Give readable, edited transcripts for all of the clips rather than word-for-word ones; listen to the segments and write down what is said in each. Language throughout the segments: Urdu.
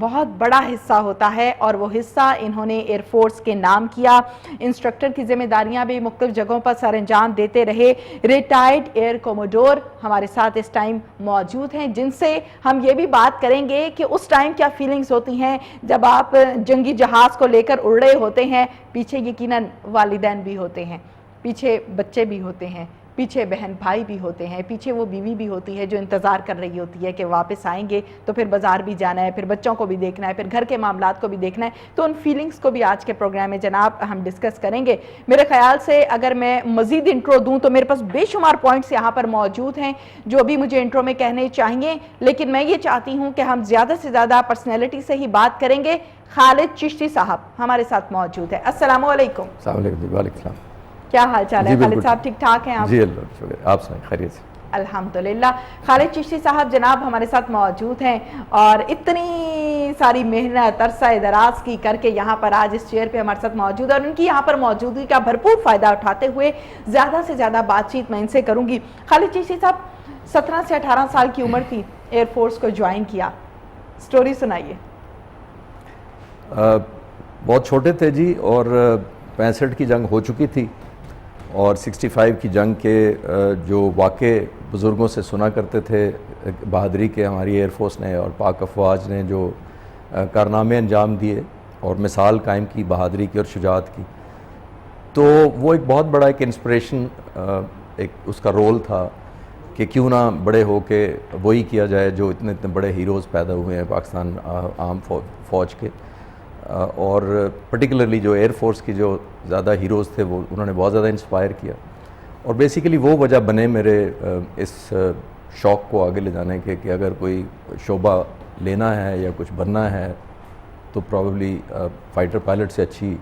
بہت بڑا حصہ ہوتا ہے اور وہ حصہ انہوں نے ایئر فورس کے نام کیا. انسٹرکٹر کی ذمہ داریاں بھی مختلف جگہوں پر سر انجام دیتے رہے. ریٹائرڈ ایئر کوموڈور ہمارے ساتھ اس ٹائم موجود ہیں جن سے ہم یہ بھی بات کریں گے کہ اس ٹائم کیا فیلنگز ہوتی ہیں جب آپ جنگی جہاز کو لے کر اڑ رہے ہوتے ہیں. پیچھے یقیناً والدین بھی ہوتے ہیں, پیچھے بچے بھی ہوتے ہیں, پیچھے بہن بھائی بھی ہوتے ہیں, پیچھے وہ بیوی بھی ہوتی ہے جو انتظار کر رہی ہوتی ہے کہ واپس آئیں گے تو پھر بازار بھی جانا ہے, پھر بچوں کو بھی دیکھنا ہے, پھر گھر کے معاملات کو بھی دیکھنا ہے. تو ان فیلنگز کو بھی آج کے پروگرام میں جناب ہم ڈسکس کریں گے. میرے خیال سے اگر میں مزید انٹرو دوں تو میرے پاس بے شمار پوائنٹس یہاں پر موجود ہیں جو ابھی مجھے انٹرو میں کہنے چاہیے, لیکن میں یہ چاہتی ہوں کہ ہم زیادہ سے زیادہ پرسنالٹی سے ہی بات کریں گے. خالد چشتی صاحب ہمارے ساتھ موجود ہیں. السلام علیکم. السلام علیکم. وعلیکم السلام. کیا حال چال ہے خالد صاحب, ٹھیک ٹھاک ہیں آپ؟ جی اللہ کا شکر, آپ سنائیں خیریت سے؟ الحمدللہ. خالد چشتی صاحب جناب ہمارے ساتھ موجود ہیں اور اتنی ساری محنت عرصہ دراز کی کر کے یہاں پر آج اس چیئر پہ ہمارے ساتھ موجود ہے اور ان کی یہاں پر موجودگی کا بھرپور فائدہ اٹھاتے ہوئے زیادہ سے زیادہ بات چیت میں ان سے کروں گی. خالد چشتی صاحب 17 سے 18 سال کی عمر تھی, ایئر فورس کو جوائن کیا, سٹوری سنائیے. بہت چھوٹے تھے جی, اور 65 کی جنگ ہو چکی تھی اور 65 کی جنگ کے جو واقعے بزرگوں سے سنا کرتے تھے بہادری کے, ہماری ایئر فورس نے اور پاک افواج نے جو کارنامے انجام دیے اور مثال قائم کی بہادری کی اور شجاعت کی, تو وہ ایک بہت بڑا ایک انسپریشن ایک اس کا رول تھا کہ کیوں نہ بڑے ہو کے وہی کیا جائے جو اتنے بڑے ہیروز پیدا ہوئے ہیں پاکستان عام فوج کے. اور پرٹیکولرلی جو ایئر فورس کی جو زیادہ ہیروز تھے وہ انہوں نے بہت زیادہ انسپائر کیا, اور بیسیکلی وہ وجہ بنے میرے اس شوق کو آگے لے جانے کے کہ اگر کوئی شعبہ لینا ہے یا کچھ بننا ہے تو پرابیبلی فائٹر پائلٹ سے اچھی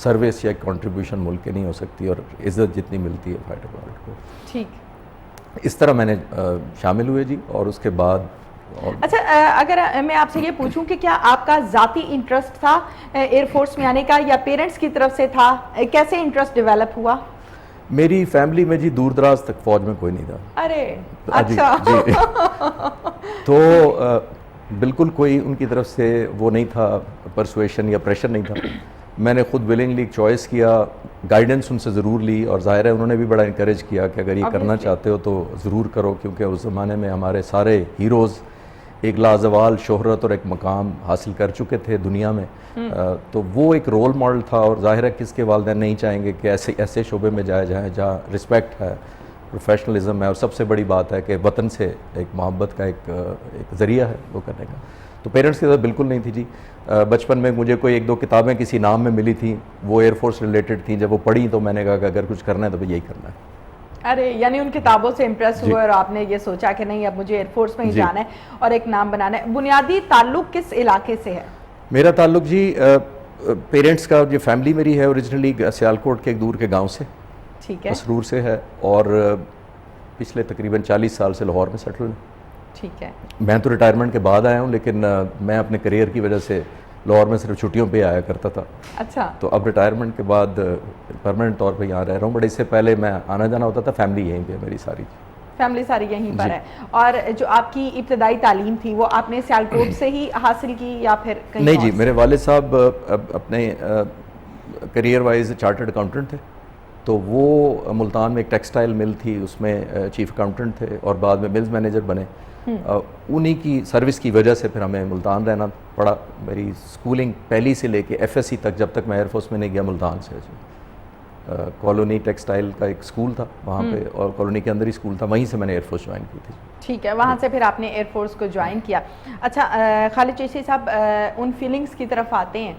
سروس یا کنٹریبیوشن ملک کے نہیں ہو سکتی اور عزت جتنی ملتی ہے فائٹر پائلٹ کو. ٹھیک, اس طرح میں نے شامل ہوئے جی. اور اس کے بعد اچھا, اگر میں آپ سے یہ پوچھوں کہ کیا آپ کا ذاتی انٹرسٹ تھا ایئر فورس میں آنے کا یا پیرنٹس کی طرف سے تھا, کیسے انٹرسٹ ڈیولپ ہوا؟ میری فیملی میں جی دور دراز تک فوج میں کوئی نہیں تھا. ارے اچھا. جی تو بالکل کوئی ان کی طرف سے وہ نہیں تھا, پرسویشن یا پریشر نہیں تھا. میں نے خود ولنگلی چوائس کیا, گائیڈنس ان سے ضرور لی, اور ظاہر ہے انہوں نے بھی بڑا انکریج کیا کہ اگر یہ کرنا چاہتے ہو تو ضرور کرو, کیونکہ اس زمانے میں ہمارے سارے ہیروز ایک لازوال شہرت اور ایک مقام حاصل کر چکے تھے دنیا میں, تو وہ ایک رول ماڈل تھا. اور ظاہر ہے کس کے والدین نہیں چاہیں گے کہ ایسے شعبے میں جائے جائیں جہاں رسپیکٹ ہے, پروفیشنلزم ہے, اور سب سے بڑی بات ہے کہ وطن سے ایک محبت کا ایک ذریعہ ہے وہ کرنے کا. تو پیرنٹس کی طرف بالکل نہیں تھی جی. بچپن میں مجھے کوئی 1-2 کتابیں کسی نام میں ملی تھیں, وہ ایئر فورس ریلیٹڈ تھیں. جب وہ پڑھی تو میں نے کہا کہ اگر کچھ کرنا ہے تو یہی کرنا ہے. ارے یعنی ان کتابوں سے امپریس ہوئے اور آپ نے یہ سوچا کہ نہیں اب مجھے ایئر فورس میں ہی جانا ہے اور ایک نام بنانا ہے. بنیادی تعلق کس علاقے سے ہے؟ میرا تعلق جی پیرنٹس کا, جو فیملی میری ہے اوریجنلی سیالکوٹ کے ایک دور کے گاؤں سے, ٹھیک ہے, مسرور سے ہے, اور پچھلے تقریباً 40 سال سے لاہور میں سیٹل ہوں. ٹھیک ہے. میں تو ریٹائرمنٹ کے بعد آیا ہوں, لیکن میں اپنے کریئر کی وجہ سے لاہور میں صرف چھٹیوں پہ آیا کرتا تھا. اچھا. تو اب ریٹائرمنٹ کے بعد پرماننٹ طور پہ یہاں رہ رہا ہوں, بٹ اس سے پہلے میں آنا جانا ہوتا تھا. فیملی یہیں پہ میری ساری, فیملی ساری یہیں پر ہے. اور جو آپ کی ابتدائی تعلیم تھی وہ آپ نے سیالکوٹ سے ہی حاصل کی یا پھر کہیں؟ نہیں جی, میرے والد صاحب اپنے کریئر وائز چارٹرڈ اکاؤنٹنٹ تھے, تو وہ ملتان میں ایک ٹیکسٹائل مل تھی, اس میں چیف اکاؤنٹنٹ تھے اور بعد میں ملز مینیجر بنے. انہی کی سروس کی وجہ سے پھر ہمیں ملتان رہنا پڑا. میری سکولنگ پہلی سے لے کے FSC تک, جب تک میں ایئر فورس میں نہیں گیا, ملتان سے. کالونی ٹیکسٹائل کا ایک سکول تھا وہاں پہ, اور کالونی کے اندر ہی سکول تھا, وہیں سے میں نے ایئر فورس جوائن کی تھی. ٹھیک ہے, وہاں سے پھر آپ نے ایئر فورس کو جوائن کیا. اچھا خالد چشتی صاحب, ان فیلنگز کی طرف آتے ہیں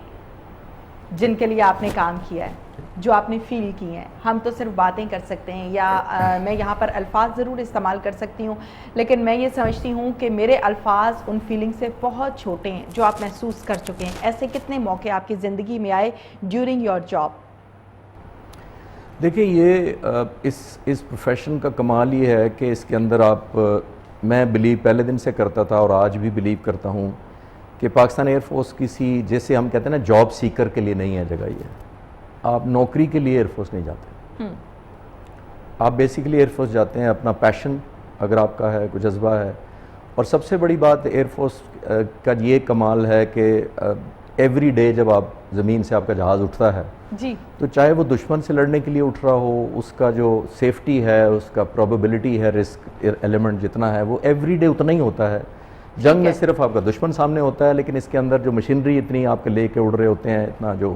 جن کے لیے آپ نے کام کیا ہے, جو آپ نے فیل کی ہیں. ہم تو صرف باتیں کر سکتے ہیں یا میں یہاں پر الفاظ ضرور استعمال کر سکتی ہوں, لیکن میں یہ سمجھتی ہوں کہ میرے الفاظ ان فیلنگ سے بہت چھوٹے ہیں جو آپ محسوس کر چکے ہیں. ایسے کتنے موقع آپ کی زندگی میں آئے ڈیورنگ یور جاب؟ دیکھیں, یہ اس پروفیشن کا کمال یہ ہے کہ اس کے اندر آپ, میں بلیو پہلے دن سے کرتا تھا اور آج بھی بلیو کرتا ہوں کہ پاکستان ایئر فورس کسی, جیسے ہم کہتے ہیں نا, جاب سیکر کے لیے نہیں ہے جگہ. یہ آپ نوکری کے لیے ایئر فورس نہیں جاتے, آپ بیسیکلی ایئر فورس جاتے ہیں اپنا پیشن اگر آپ کا ہے, کوئی جذبہ ہے, اور سب سے بڑی بات ایئر فورس کا یہ کمال ہے کہ ایوری ڈے جب آپ زمین سے آپ کا جہاز اٹھتا ہے جی تو چاہے وہ دشمن سے لڑنے کے لیے اٹھ رہا ہو، اس کا جو سیفٹی ہے، اس کا پروبیبلٹی ہے، رسک ایلیمنٹ جتنا ہے وہ ایوری ڈے اتنا ہی ہوتا ہے. جنگ میں صرف آپ کا دشمن سامنے ہوتا ہے، لیکن اس کے اندر جو مشینری اتنی آپ کے لے کے اڑ رہے ہوتے ہیں، اتنا جو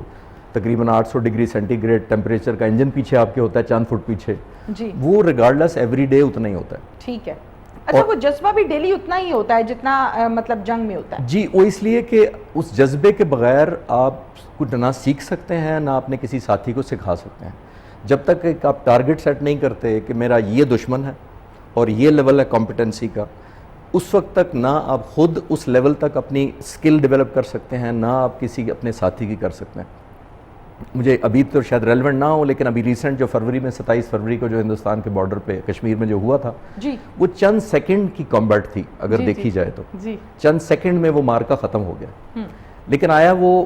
تقریباً 800 ڈگری سینٹی گریڈ ٹیمپریچر کا انجن پیچھے آپ کے ہوتا ہے، چاند فٹ پیچھے، جی وہ ریگارڈلیس ایوری ڈے اتنا ہی ہوتا ہے. ٹھیک ہے. اچھا وہ جذبہ بھی ڈیلی اتنا ہی ہوتا ہے جتنا مطلب جنگ میں ہوتا ہے؟ جی وہ اس لیے کہ اس جذبے کے بغیر آپ کچھ نہ سیکھ سکتے ہیں نہ اپنے کسی ساتھی کو سکھا سکتے ہیں. جب تک کہ آپ ٹارگٹ سیٹ نہیں کرتے کہ میرا یہ دشمن ہے اور یہ لیول ہے کمپٹنسی کا، اس وقت تک نہ آپ خود اس لیول تک اپنی سکل ڈیولپ کر سکتے ہیں، نہ آپ کسی اپنے ساتھی کی کر سکتے ہیں. مجھے ابھی تو شاید ریلیونٹ نہ ہو، لیکن ابھی ریسنٹ جو فروری میں 27 فروری کو جو ہندوستان کے بارڈر پہ کشمیر میں جو ہوا تھا، جی وہ چند سیکنڈ کی کمبیٹ تھی اگر دیکھی جائے تو. چند سیکنڈ میں وہ مارکا ختم ہو گیا. لیکن آیا وہ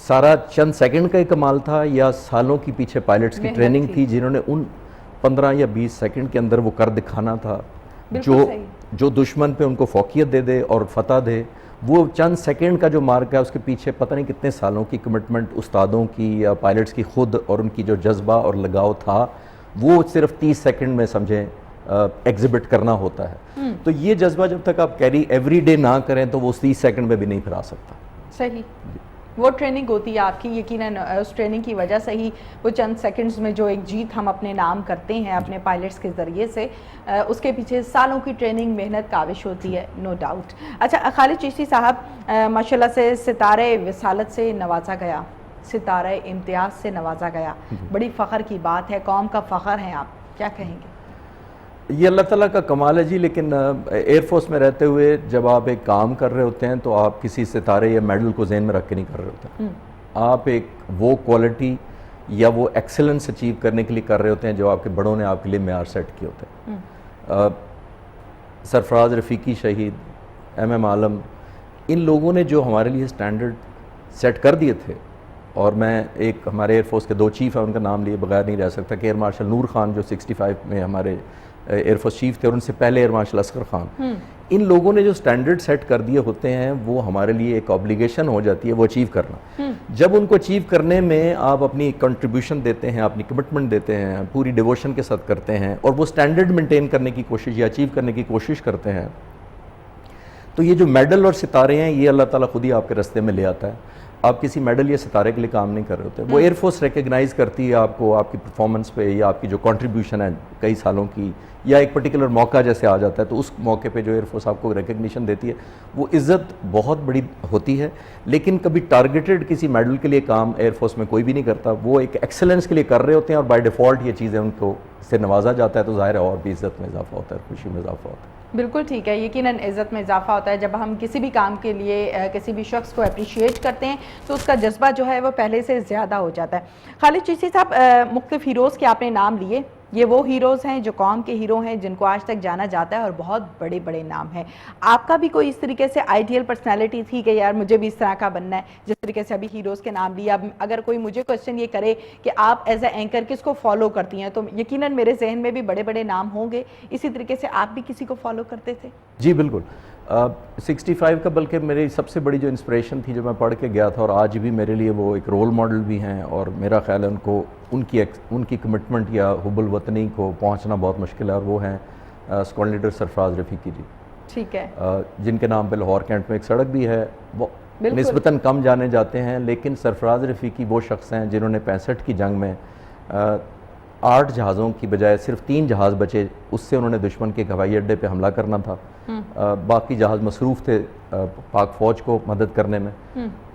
سارا چند سیکنڈ کا ہی کمال تھا یا سالوں کی پیچھے پائلٹس کی ٹریننگ تھی جنہوں نے ان 15 یا 20 سیکنڈ کے اندر وہ کر دکھانا تھا جو دشمن پہ ان کو فوقیت دے دے اور فتح دے. وہ چند سیکنڈ کا جو مارک ہے اس کے پیچھے پتہ نہیں کتنے سالوں کی کمٹمنٹ استادوں کی یا پائلٹس کی خود اور ان کی جو جذبہ اور لگاؤ تھا، وہ صرف 30 سیکنڈ میں سمجھیں ایگزیبٹ کرنا ہوتا ہے. تو یہ جذبہ جب تک آپ کیری ایوری ڈے نہ کریں تو وہ اس 30 سیکنڈ میں بھی نہیں پھرا سکتا. صحیح. وہ ٹریننگ ہوتی ہے آپ کی، یقیناً اس ٹریننگ کی وجہ سے ہی وہ چند سیکنڈز میں جو ایک جیت ہم اپنے نام کرتے ہیں اپنے پائلٹس کے ذریعے سے، اس کے پیچھے سالوں کی ٹریننگ، محنت، کاوش ہوتی ہے، نو ڈاؤٹ. اچھا خالد چشتی صاحب، ماشاءاللہ سے ستارے وصالت سے نوازا گیا، ستارہ امتیاز سے نوازا گیا، بڑی فخر کی بات ہے، قوم کا فخر ہیں آپ، کیا کہیں گے؟ یہ اللہ تعالیٰ کا کمال ہے جی. لیکن ایئر فورس میں رہتے ہوئے جب آپ ایک کام کر رہے ہوتے ہیں تو آپ کسی ستارے یا میڈل کو ذہن میں رکھ کے نہیں کر رہے ہوتے. آپ ایک وہ کوالٹی یا وہ ایکسلنس اچیو کرنے کے لیے کر رہے ہوتے ہیں جو آپ کے بڑوں نے آپ کے لیے معیار سیٹ کیے ہوتے ہیں. سرفراز رفیقی شہید، ایم عالم، ان لوگوں نے جو ہمارے لیے سٹینڈرڈ سیٹ کر دیے تھے. اور میں ایک ہمارے ایئر فورس کے 2 چیف ہیں، ان کا نام لیے بغیر نہیں رہ سکتا کہ ایئر مارشل نور خان جو 65 میں ہمارے ایئر فورس چیف تھے، اور ان سے پہلے ایئر مارشل اصغر خان. ان لوگوں نے جو سٹینڈرڈ سیٹ کر دیے ہوتے ہیں وہ ہمارے لیے ایک آبلیگیشن ہو جاتی ہے وہ اچیو کرنا. جب ان کو اچیو کرنے میں آپ اپنی کنٹریبیوشن دیتے ہیں، اپنی کمٹمنٹ دیتے ہیں، پوری ڈیووشن کے ساتھ کرتے ہیں اور وہ سٹینڈرڈ مینٹین کرنے کی کوشش یا اچیو کرنے کی کوشش کرتے ہیں، تو یہ جو میڈل اور ستارے ہیں یہ اللہ تعالیٰ خود ہی آپ کے راستے میں لے آتا ہے. آپ کسی میڈل یا ستارے کے لیے کام نہیں کر رہے ہوتے. وہ ایئر فورس ریکگنائز کرتی ہے آپ کو آپ کی پرفارمنس پہ یا آپ کی جو کنٹریبیوشن ہے کئی سالوں کی، یا ایک پرٹیکولر موقع جیسے آ جاتا ہے تو اس موقع پہ جو ایئر فورس آپ کو ریکگنیشن دیتی ہے وہ عزت بہت بڑی ہوتی ہے. لیکن کبھی ٹارگیٹڈ کسی میڈل کے لیے کام ایئر فورس میں کوئی بھی نہیں کرتا. وہ ایک ایکسلنس کے لیے کر رہے ہوتے ہیں اور بائی ڈیفالٹ یہ چیزیں ان کو سے نوازا جاتا ہے تو ظاہر ہے اور بھی عزت میں اضافہ ہوتا ہے، خوشی میں اضافہ ہوتا ہے. بالکل ٹھیک ہے. یقیناً عزت میں اضافہ ہوتا ہے جب ہم کسی بھی کام کے لیے کسی بھی شخص کو اپریشیٹ کرتے ہیں تو اس کا جذبہ جو ہے وہ پہلے سے زیادہ ہو جاتا ہے. خالد چشتی صاحب، مختلف ہیروز کے آپ نے نام لیے، یہ وہ ہیروز ہیں جو قوم کے ہیرو ہیں جن کو آج تک جانا جاتا ہے اور بہت بڑے بڑے نام ہیں. آپ کا بھی کوئی اس طریقے سے آئیڈیل پرسنالٹی تھی کہ یار مجھے بھی اس طرح کا بننا ہے؟ جس طریقے سے ابھی ہیروز کے نام لیا، اگر کوئی مجھے کوشچن یہ کرے کہ آپ ایز اے اینکر کس کو فالو کرتی ہیں تو یقیناً میرے ذہن میں بھی بڑے بڑے نام ہوں گے. اسی طریقے سے آپ بھی کسی کو فالو کرتے تھے؟ جی بالکل. 65 کا بلکہ میری سب سے بڑی جو انسپریشن تھی جو میں پڑھ کے گیا تھا اور آج بھی میرے لیے وہ ایک رول ماڈل بھی ہیں، اور میرا خیال ہے ان کی کمٹمنٹ یا حب الوطنی کو پہنچنا بہت مشکل ہے، اور وہ ہیں اسکواڈرن لیڈر سرفراز رفیقی جی. ٹھیک ہے. جن کے نام پہ لاہور کینٹ میں ایک سڑک بھی ہے. وہ نسبتاً کم جانے جاتے ہیں، لیکن سرفراز رفیقی وہ شخص ہیں جنہوں نے 65 کی جنگ میں 8 جہازوں کی بجائے صرف 3 جہاز بچے، اس سے انہوں نے دشمن کے ہوائی اڈے پہ حملہ کرنا تھا. باقی جہاز مصروف تھے پاک فوج کو مدد کرنے میں،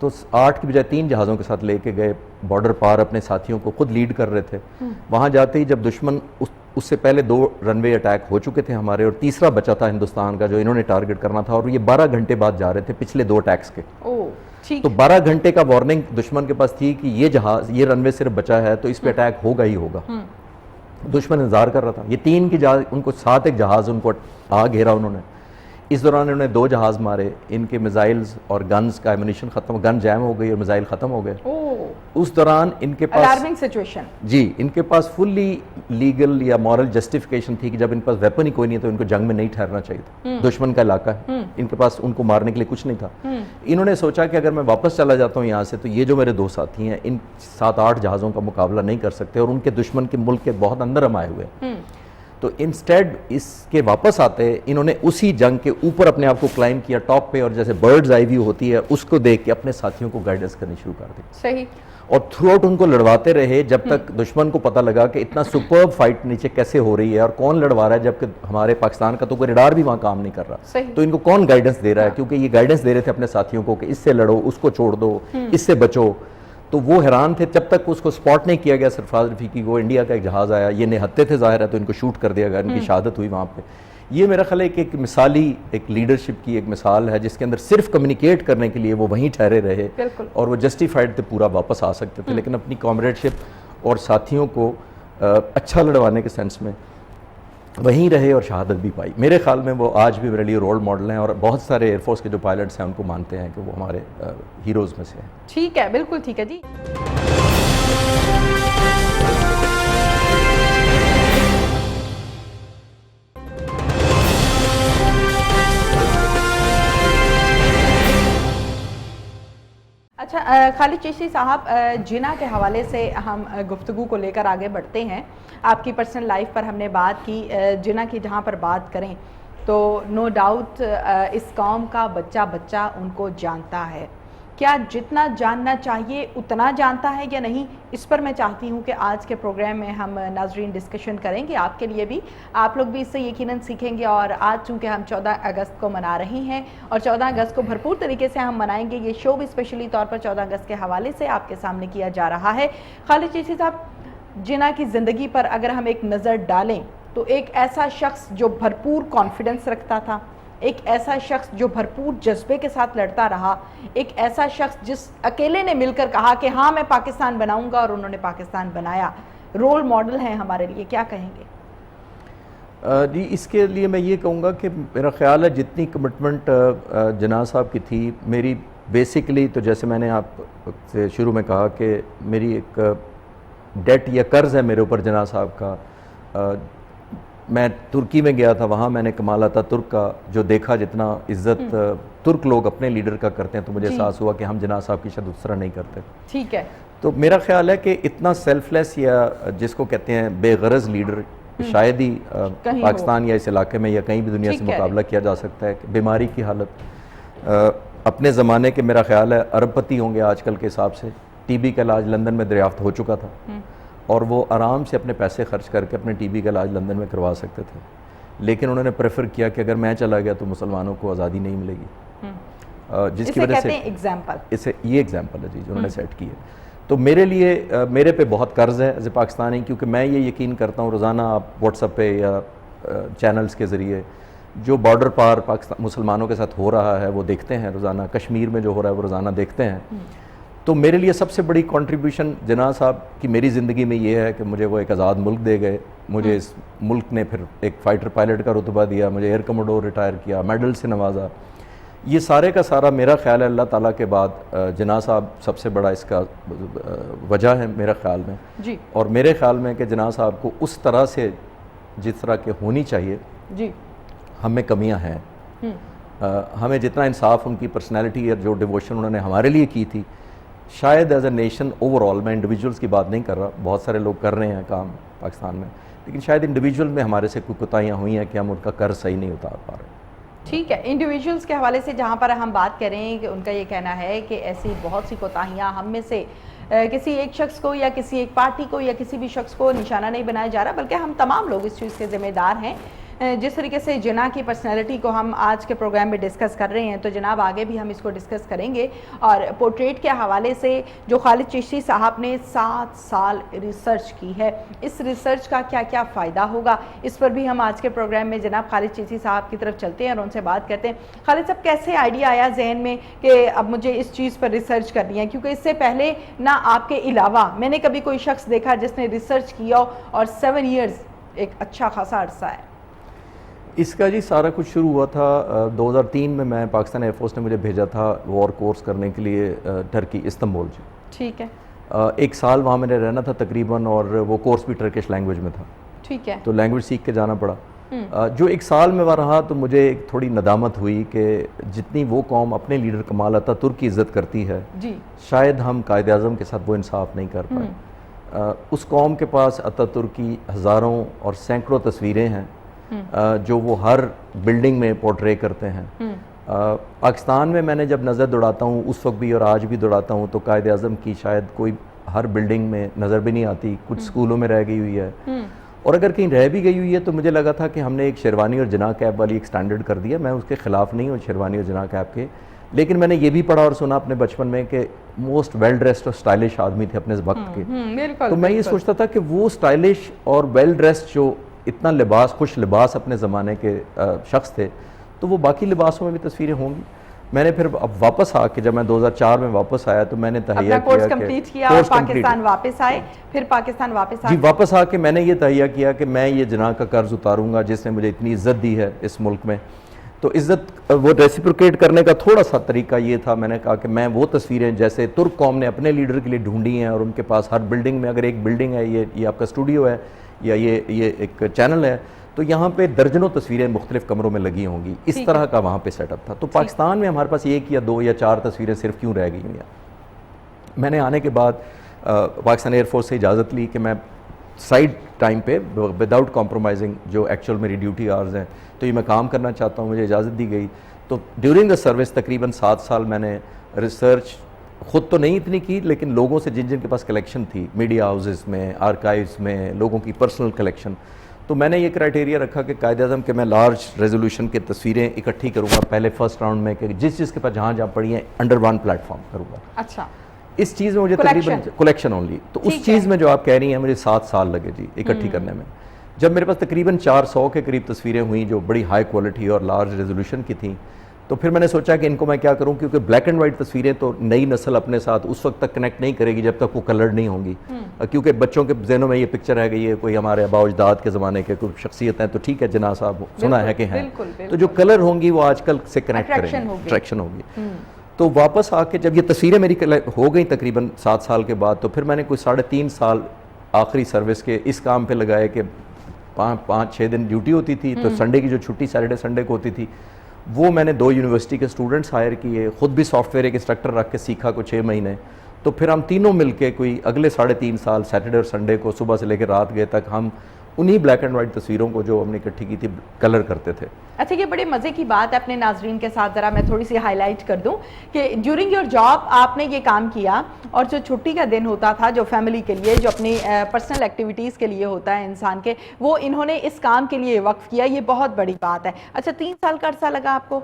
تو 8 کی بجائے 3 جہازوں کے ساتھ لے کے گئے بارڈر پار، اپنے ساتھیوں کو خود لیڈ کر رہے تھے. وہاں جاتے ہی جب دشمن اس سے پہلے 2 رن وے اٹیک ہو چکے تھے ہمارے اور تیسرا بچا تھا ہندوستان کا جو انہوں نے ٹارگٹ کرنا تھا، اور یہ 12 گھنٹے بعد جا رہے تھے پچھلے 2 اٹیکس کے. تو 12 گھنٹے کا وارننگ دشمن کے پاس تھی کہ یہ رن وے صرف بچا ہے تو اس پہ اٹیک ہوگا ہی ہوگا. دشمن انتظار کر رہا تھا. یہ 3 کی جہاز ان کو 7 ایک جہاز ان کو آ گھیرا انہوں نے. اس دوران انہوں نے 2 جہاز مارے. ان کے میزائلز اور گنز کا ایمونیشن ختم، گن جیم ہو گئی اور میزائل ختم ہو گئے. اس دوران ان کے پاس الارمنگ سچویشن، جی ان کے پاس فلی لیگل یا مورل جسٹیفیکیشن تھی کہ جب ان پاس ویپن ہی کوئی نہیں ہے تو ان کو جنگ میں نہیں ٹھہرنا چاہیے تھا. دشمن کا علاقہ ہے, ان کے پاس ان کو مارنے کے لیے کچھ نہیں تھا. انہوں نے سوچا کہ اگر میں واپس چلا جاتا ہوں یہاں سے تو یہ جو میرے 2 ساتھی ہیں ان 7-8 جہازوں کا مقابلہ نہیں کر سکتے, اور ان کے دشمن کے ملک کے بہت اندر ہم آئے ہوئے ہیں. تو انسٹیڈ اس کے واپس آتے انہوں نے اسی جنگ کے اوپر اپنے آپ کو کلائم کیا ٹاپ پہ, اور جیسے برڈز آئی ویو ہوتی ہے اس کو دیکھ کے اپنے ساتھیوں کو گائیڈنس کرنی شروع کر دی. صحیح. اور تھرو آؤٹ ان کو لڑواتے رہے جب تک دشمن کو پتہ لگا کہ اتنا سپرب فائٹ نیچے کیسے ہو رہی ہے اور کون لڑوا رہا ہے, جبکہ ہمارے پاکستان کا تو کوئی ریڈار بھی وہاں کام نہیں کر رہا. تو ان کو کون گائیڈنس دے رہا ہے, کیونکہ یہ گائیڈنس دے رہے تھے اپنے ساتھیوں کو کہ اس سے لڑو, اس کو چھوڑ دو, اس سے بچو. تو وہ حیران تھے جب تک اس کو سپاٹ نہیں کیا گیا سرفراز رفیقی کو. انڈیا کا ایک جہاز آیا, یہ نہتے تھے ظاہر ہے, تو ان کو شوٹ کر دیا گیا, ان کی شہادت ہوئی وہاں پہ. یہ میرا خیال ہے کہ ایک مثالی ایک لیڈرشپ کی ایک مثال ہے جس کے اندر صرف کمیونیکیٹ کرنے کے لیے وہ وہیں ٹھہرے رہے, اور وہ جسٹیفائڈ تھے, پورا واپس آ سکتے تھے, لیکن اپنی کامریڈشپ اور ساتھیوں کو اچھا لڑوانے کے سینس میں وہیں رہے اور شہادت بھی پائی. میرے خیال میں وہ آج بھی میرے لیے رول ماڈل ہیں, اور بہت سارے ایئر فورس کے جو پائلٹس ہیں ان کو مانتے ہیں کہ وہ ہمارے ہیروز میں سے ہیں. ٹھیک ہے, بالکل ٹھیک ہے جی. اچھا خالد چشتی صاحب, جنا کے حوالے سے ہم گفتگو کو لے کر آگے بڑھتے ہیں. آپ کی پرسنل لائف پر ہم نے بات کی, جنا کی جہاں پر بات کریں تو نو ڈاؤٹ اس قوم کا بچہ بچہ ان کو جانتا ہے. کیا جتنا جاننا چاہیے اتنا جانتا ہے یا نہیں, اس پر میں چاہتی ہوں کہ آج کے پروگرام میں ہم ناظرین ڈسکشن کریں گے. آپ کے لیے بھی, آپ لوگ بھی اس سے یقیناً سیکھیں گے. اور آج چونکہ ہم 14 اگست کو منا رہی ہیں اور 14 اگست کو بھرپور طریقے سے ہم منائیں گے, یہ شو بھی اسپیشلی طور پر 14 اگست کے حوالے سے آپ کے سامنے کیا جا رہا ہے. خالد چشتی صاحب, جنا کی زندگی پر اگر ہم ایک نظر ڈالیں تو ایک ایسا شخص جو بھرپور کانفیڈنس رکھتا تھا, ایک ایسا شخص جو بھرپور جذبے کے ساتھ لڑتا رہا, ایک ایسا شخص جس اکیلے نے مل کر کہا کہ ہاں میں پاکستان بناؤں گا, اور انہوں نے پاکستان بنایا. رول ماڈل ہیں ہمارے لیے, کیا کہیں گے؟ جی اس کے لیے میں یہ کہوں گا کہ میرا خیال ہے جتنی کمٹمنٹ جناح صاحب کی تھی, میری بیسیکلی تو جیسے میں نے آپ سے شروع میں کہا کہ میری ایک ڈیٹ یا قرض ہے میرے اوپر جناح صاحب کا. میں ترکی میں گیا تھا, وہاں میں نے کمال اتاترک کا جو دیکھا, جتنا عزت ترک لوگ اپنے لیڈر کا کرتے ہیں, تو مجھے احساس ہوا کہ ہم جناح صاحب کی شاید اس طرح نہیں کرتے. ٹھیک ہے. تو میرا خیال ہے کہ اتنا سیلف لیس یا جس کو کہتے ہیں بے غرض لیڈر شاید ہی پاکستان یا اس علاقے میں یا کہیں بھی دنیا سے مقابلہ کیا جا سکتا ہے. بیماری کی حالت اپنے زمانے کے میرا خیال ہے ارب پتی ہوں گے آج کل کے حساب سے. ٹی بی کا علاج لندن میں دریافت ہو چکا تھا, اور وہ آرام سے اپنے پیسے خرچ کر کے اپنے ٹی بی کا علاج لندن میں کروا سکتے تھے, لیکن انہوں نے پریفر کیا کہ اگر میں چلا گیا تو مسلمانوں کو آزادی نہیں ملے گی, جس کی وجہ سے یہ ایگزامپل ہے جی جو انہوں نے سیٹ کی ہے. تو میرے لیے میرے پہ بہت قرض ہے ایز اے پاکستانی, کیونکہ میں یہ یقین کرتا ہوں روزانہ آپ واٹس ایپ پہ یا چینلز کے ذریعے جو بارڈر پار پاکستان مسلمانوں کے ساتھ ہو رہا ہے وہ دیکھتے ہیں روزانہ, کشمیر میں جو ہو رہا ہے وہ روزانہ دیکھتے ہیں. تو میرے لیے سب سے بڑی کنٹریبیوشن جناح صاحب کی میری زندگی میں یہ ہے کہ مجھے وہ ایک آزاد ملک دے گئے, مجھے اس ملک نے پھر ایک فائٹر پائلٹ کا رتبہ دیا, مجھے ایئر کموڈور ریٹائر کیا, میڈل سے نوازا. یہ سارے کا سارا میرا خیال ہے اللہ تعالیٰ کے بعد جناح صاحب سب سے بڑا اس کا وجہ ہے میرا خیال میں جی. اور میرے خیال میں کہ جناح صاحب کو اس طرح سے جس طرح کے ہونی چاہیے جی, ہم میں کمیاں ہیں. ہمیں جتنا انصاف ان کی پرسنالٹی اور جو ڈیووشن انہوں نے ہمارے لیے کی تھی, شاید as a nation over all, میں انڈیویجولس کی بات نہیں کر رہا, بہت سارے لوگ کر رہے ہیں کام پاکستان میں, لیکن شاید انڈیویجول میں ہمارے سے کوئی کوتاہیاں ہوئی ہیں کہ ہم ان کا قرض صحیح نہیں اتار پا رہے. ٹھیک ہے. انڈیویجولس کے حوالے سے جہاں پر ہم بات کریں کہ ان کا یہ کہنا ہے کہ ایسی بہت سی کوتاہیاں ہم میں سے کسی ایک شخص کو یا کسی ایک پارٹی کو یا کسی بھی شخص کو نشانہ نہیں بنایا جا رہا, بلکہ ہم تمام لوگ اس چیز کے ذمہ دار ہیں. جس طریقے سے جناح کی پرسنالٹی کو ہم آج کے پروگرام میں ڈسکس کر رہے ہیں, تو جناب آگے بھی ہم اس کو ڈسکس کریں گے. اور پورٹریٹ کے حوالے سے جو خالد چشتی صاحب نے 7 سال ریسرچ کی ہے, اس ریسرچ کا کیا کیا فائدہ ہوگا, اس پر بھی ہم آج کے پروگرام میں جناب خالد چشتی صاحب کی طرف چلتے ہیں اور ان سے بات کرتے ہیں. خالد صاحب, کیسے آئیڈیا آیا ذہن میں کہ اب مجھے اس چیز پر ریسرچ کرنی ہے, کیونکہ اس سے پہلے نہ آپ کے علاوہ میں نے کبھی کوئی شخص دیکھا جس نے ریسرچ کیا, اور 7 ایئرز ایک اچھا خاصا عرصہ ہے. اس کا جی سارا کچھ شروع ہوا تھا 2003 میں پاکستان ایئر فورس نے مجھے بھیجا تھا وار کورس کرنے کے لیے ٹرکی, استنبول. جی ٹھیک ہے. ایک سال وہاں میں نے رہنا تھا تقریباً, اور وہ کورس بھی ٹرکش لینگویج میں تھا. ٹھیک ہے. تو لینگویج سیکھ کے جانا پڑا. جو ایک سال میں وہاں رہا تو مجھے ایک تھوڑی ندامت ہوئی کہ جتنی وہ قوم اپنے لیڈر کمال اتا ترک کی عزت کرتی ہے, شاید ہم قائد اعظم کے ساتھ وہ انصاف نہیں کر پائے. اس قوم کے پاس اتا ترک کی ہزاروں اور سینکڑوں تصویریں ہیں جو وہ ہر بلڈنگ میں پورٹرے کرتے ہیں. پاکستان میں نے جب نظر دوڑاتا ہوں اس وقت بھی اور آج بھی دوڑاتا ہوں تو قائد اعظم کی شاید کوئی ہر بلڈنگ میں نظر بھی نہیں آتی, کچھ سکولوں میں رہ گئی ہوئی ہے, اور اگر کہیں رہ بھی گئی ہوئی ہے تو مجھے لگا تھا کہ ہم نے ایک شیروانی اور جناح کیپ والی ایک سٹینڈرڈ کر دیا. میں اس کے خلاف نہیں ہوں شیروانی اور جناح کیپ کے, لیکن میں نے یہ بھی پڑھا اور سنا اپنے بچپن میں کہ موسٹ ویل ڈریسڈ اور سٹائلش آدمی تھے اپنے وقت کے. تو میں یہ سوچتا تھا کہ وہ سٹائلش اور ویل ڈریسڈ جو اتنا لباس, خوش لباس اپنے زمانے کے شخص تھے, تو وہ باقی لباسوں میں بھی تصویریں ہوں گی. میں نے پھر اب واپس آ کے جب میں 2004 میں واپس آیا تو میں نے تہیہ کیا, کورس کمپلیٹ کیا اور پاکستان واپس آئے. پھر پاکستان واپس آئے, جی واپس آ کے میں نے یہ تہیہ کیا کہ میں یہ جناح کا قرض اتاروں گا جس نے مجھے اتنی عزت دی ہے اس ملک میں. تو عزت وہ ریسیپروکیٹ کرنے کا تھوڑا سا طریقہ یہ تھا, میں نے کہا کہ میں وہ تصویریں جیسے ترک قوم نے اپنے لیڈر کے لیے ڈھونڈی ہیں اور ان کے پاس ہر بلڈنگ میں, اگر ایک بلڈنگ ہے, یہ آپ کا اسٹوڈیو ہے یا یہ ایک چینل ہے, تو یہاں پہ درجنوں تصویریں مختلف کمروں میں لگی ہوں گی. اس طرح کا وہاں پہ سیٹ اپ تھا. تو پاکستان میں ہمارے پاس 1 یا 2 یا 4 تصویریں صرف کیوں رہ گئی ہیں. میں نے آنے کے بعد پاکستان ایئر فورس سے اجازت لی کہ میں سائیڈ ٹائم پہ وداؤٹ کمپرومائزنگ جو ایکچوئل میری ڈیوٹی آورز ہیں تو یہ میں کام کرنا چاہتا ہوں, مجھے اجازت دی گئی. تو ڈیورنگ دا سروس تقریباً 7 سال میں نے ریسرچ خود تو نہیں اتنی کی, لیکن لوگوں سے جن کے پاس کلیکشن تھی, میڈیا ہاؤسز میں, آرکائیوز میں, لوگوں کی پرسنل کلیکشن, تو میں نے یہ کرائٹیریا رکھا کہ قائد اعظم کے میں لارج ریزولوشن کے تصویریں اکٹھی کروں گا پہلے فرسٹ راؤنڈ میں, کہ جس کے پاس جہاں پڑی ہیں انڈر ون پلیٹ فارم کروں گا. اچھا, اس چیز میں مجھے تقریباً کلیکشن اونلی, تو اس چیز میں جو آپ کہہ رہی ہیں مجھے 7 سال لگے جی اکٹھی کرنے میں. جب میرے پاس تقریباً 400 کے قریب تصویریں ہوئیں جو بڑی ہائی کوالٹی اور لارج ریزولوشن کی تھیں, تو پھر میں نے سوچا کہ ان کو میں کیا کروں, کیونکہ بلیک اینڈ وائٹ تصویریں تو نئی نسل اپنے ساتھ اس وقت تک کنیکٹ نہیں کرے گی جب تک وہ کلرڈ نہیں ہوں گی, کیونکہ بچوں کے ذہنوں میں یہ پکچر ہے کہ یہ کوئی ہمارے آباء و اجداد کے زمانے کے کوئی شخصیت ہیں, تو ٹھیک ہے جناح صاحب سنا ہے کہ ہیں, تو جو کلر ہوں گی وہ آج کل سے کنیکٹ کریں گے, اٹریکشن ہوگی. تو واپس آ کے جب یہ تصویریں میری ہو گئیں تقریباً 7 سال کے بعد, تو پھر میں نے کوئی 3.5 سال آخری سروس کے اس کام پہ لگائے کہ 5-6 دن ڈیوٹی ہوتی تھی, تو سنڈے کی جو چھٹی سیٹرڈے سنڈے کو ہوتی تھی وہ میں نے 2 یونیورسٹی کے اسٹوڈنٹس ہائر کیے, خود بھی سافٹ ویئر ایک انسٹرکٹر رکھ کے سیکھا کو 6 مہینے. تو پھر ہم تینوں مل کے کوئی اگلے 3.5 سال سیٹرڈے اور سنڈے کو صبح سے لے کے رات گئے تک ہم انہی بلیک اینڈ وائٹ تصویروں کو جو ہم نے اکٹھی کی تھی کلر کرتے تھے. اچھا, یہ بڑے مزے کی بات ہے, اپنے ناظرین کے ساتھ ذرا میں تھوڑی سی ہائی لائٹ کر دوں کہ ڈیورنگ یور جاب آپ نے یہ کام کیا, اور جو چھٹی کا دن ہوتا تھا جو فیملی کے لیے, جو اپنی پرسنل ایکٹیویٹیز کے لیے ہوتا ہے انسان کے, وہ انہوں نے اس کام کے لیے وقف کیا, یہ بہت بڑی بات ہے. اچھا, 3 سال کا عرصہ لگا آپ کو؟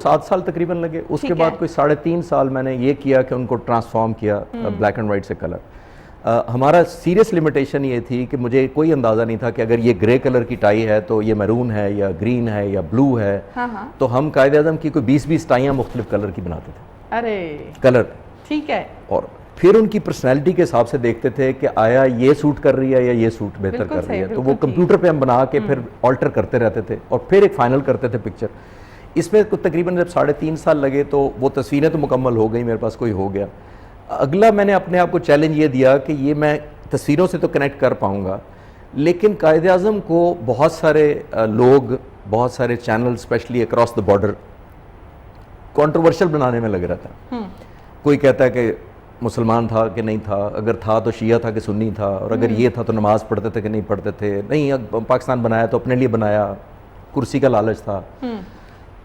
7 سال تقریباً لگے. اس کے بعد کوئی 3.5 سال میں نے یہ کیا کہ ان کو ٹرانسفارم کیا بلیک اینڈ وائٹ سے کلر. ہمارا سیریس لیمیٹیشن یہ تھی کہ مجھے کوئی اندازہ نہیں تھا کہ اگر یہ گرے کلر کی ٹائی ہے تو یہ میرون ہے یا گرین ہے یا بلو ہے, تو ہم قائد اعظم کی کوئی 20 ٹائیاں مختلف کلر کی بناتے تھے. ارے کلر, ٹھیک ہے. اور پھر ان کی پرسنالٹی کے حساب سے دیکھتے تھے کہ آیا یہ سوٹ کر رہی ہے یا یہ سوٹ بہتر کر رہی ہے, تو وہ کمپیوٹر پہ ہم بنا کے پھر آلٹر کرتے رہتے تھے اور پھر ایک فائنل کرتے تھے پکچر. اس میں تقریباً جب 3.5 سال لگے تو وہ تصویریں تو مکمل ہو گئی, میرے پاس کوئی ہو گیا. اگلا میں نے اپنے آپ کو چیلنج یہ دیا کہ یہ میں تصویروں سے تو کنیکٹ کر پاؤں گا, لیکن قائد اعظم کو بہت سارے لوگ, بہت سارے channel specially across the border controversial بنانے میں لگ رہا تھا. کوئی کہتا ہے کہ مسلمان تھا کہ نہیں تھا, اگر تھا تو شیعہ تھا کہ سنی تھا, اور اگر یہ تھا تو نماز پڑھتے تھے کہ نہیں پڑھتے تھے, نہیں پاکستان بنایا تو اپنے لیے بنایا, کرسی کا لالچ تھا.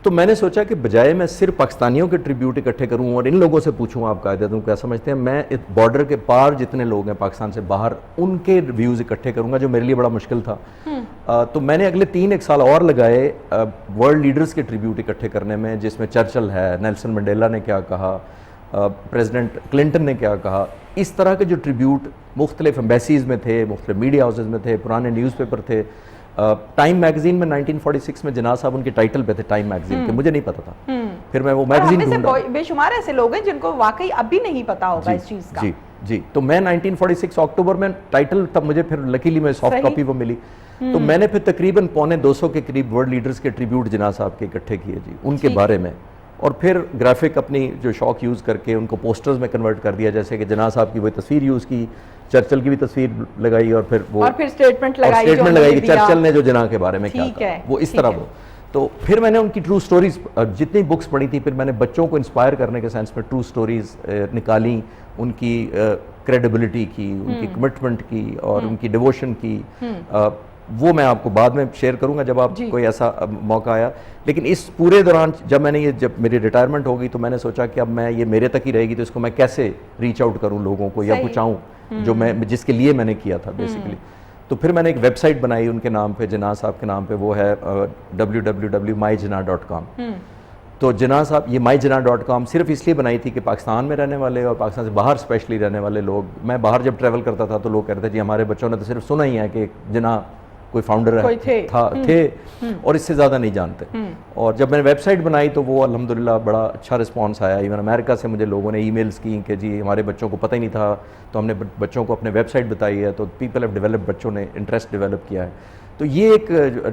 تو میں نے سوچا کہ بجائے میں صرف پاکستانیوں کے ٹریبیوٹ اکٹھے کروں اور ان لوگوں سے پوچھوں آپ قائد اعظم کیا سمجھتے ہیں, میں بارڈر کے پار جتنے لوگ ہیں پاکستان سے باہر ان کے ریویوز اکٹھے کروں گا, جو میرے لیے بڑا مشکل تھا. تو میں نے اگلے 3-1 سال اور لگائے ورلڈ لیڈرز کے ٹریبیوٹ اکٹھے کرنے میں, جس میں چرچل ہے, نیلسن منڈیلا نے کیا کہا, پریزیڈنٹ کلنٹن نے کیا کہا. اس طرح کے جو ٹریبیوٹ مختلف ایمبیسیز میں تھے, مختلف میڈیا ہاؤسز میں تھے, پرانے نیوز پیپر تھے. ٹائم میگزین میں 1946 میں جناح صاحب ان کے ٹائٹل پہ تھے ٹائم میگزین کے, مجھے نہیں پتا تھا. پھر میں وہ میگزین ڈھونڈا, بے شمار ایسے لوگ ہیں جن کو واقعی اب بھی نہیں پتا ہوگا اس چیز کا. جی تو میں 1946 اکتوبر میں ٹائٹل, تب مجھے پھر لکیلی میں سافٹ کاپی وہ ملی, تو میں نے پھر تقریباً 250 کے قریب ورلڈ لیڈرز کے ٹریبیوٹ جناح صاحب کے اکٹھے کیے جی ان کے بارے میں. اور پھر گرافک اپنی جو شوق یوز کر کے ان کو پوسٹرز میں کنورٹ کر دیا, جیسے کہ جناح صاحب کی وہ تصویر یوز کی, چرچل کی بھی تصویر لگائی, اور پھر وہ اسٹیٹمنٹ لگائی کہ چرچل نے جو جناح کے بارے میں کیا تھا, وہ اس طرح وہ. تو پھر میں نے ان کی ٹرو سٹوریز جتنی بکس پڑھی تھی, پھر میں نے بچوں کو انسپائر کرنے کے سینس میں ٹرو سٹوریز نکالیں, ان کی کریڈیبلٹی کی, ان کی کمٹمنٹ کی, اور ان کی ڈیووشن کی. وہ میں آپ کو بعد میں شیئر کروں گا جب آپ کوئی ایسا موقع آیا. لیکن اس پورے دوران جب میری ریٹائرمنٹ ہوگی تو میں نے سوچا کہ اب میں یہ میرے تک ہی رہے گی, تو اس کو میں کیسے ریچ آؤٹ کروں لوگوں کو, یا پہنچاؤں جو میں جس کے لیے میں نے کیا تھا بیسیکلی. تو پھر میں نے ایک ویب سائٹ بنائی ان کے نام پہ, جناح صاحب کے نام پہ, وہ ہے www.myjanah.com. تو جناح صاحب یہ myjanah.com صرف اس لیے بنائی تھی کہ پاکستان میں رہنے والے اور پاکستان سے باہر اسپیشلی رہنے والے لوگ, میں باہر جب ٹریول کرتا تھا تو لوگ کہتے تھے جی ہمارے بچوں نے تو صرف سنا ہی ہے کہ جناح کوئی فاؤنڈر تھے اور اس سے زیادہ نہیں جانتے. اور جب میں نے ویب سائٹ بنائی تو وہ الحمدللہ بڑا اچھا رسپانس آیا. ایون امریکہ سے مجھے لوگوں نے ای میلز کی کہ جی ہمارے بچوں کو پتہ ہی نہیں تھا, تو ہم نے بچوں کو اپنے ویب سائٹ بتائی ہے, تو پیپل ہیو ڈیولپ, بچوں نے انٹرسٹ ڈیولپ کیا ہے. تو یہ ایک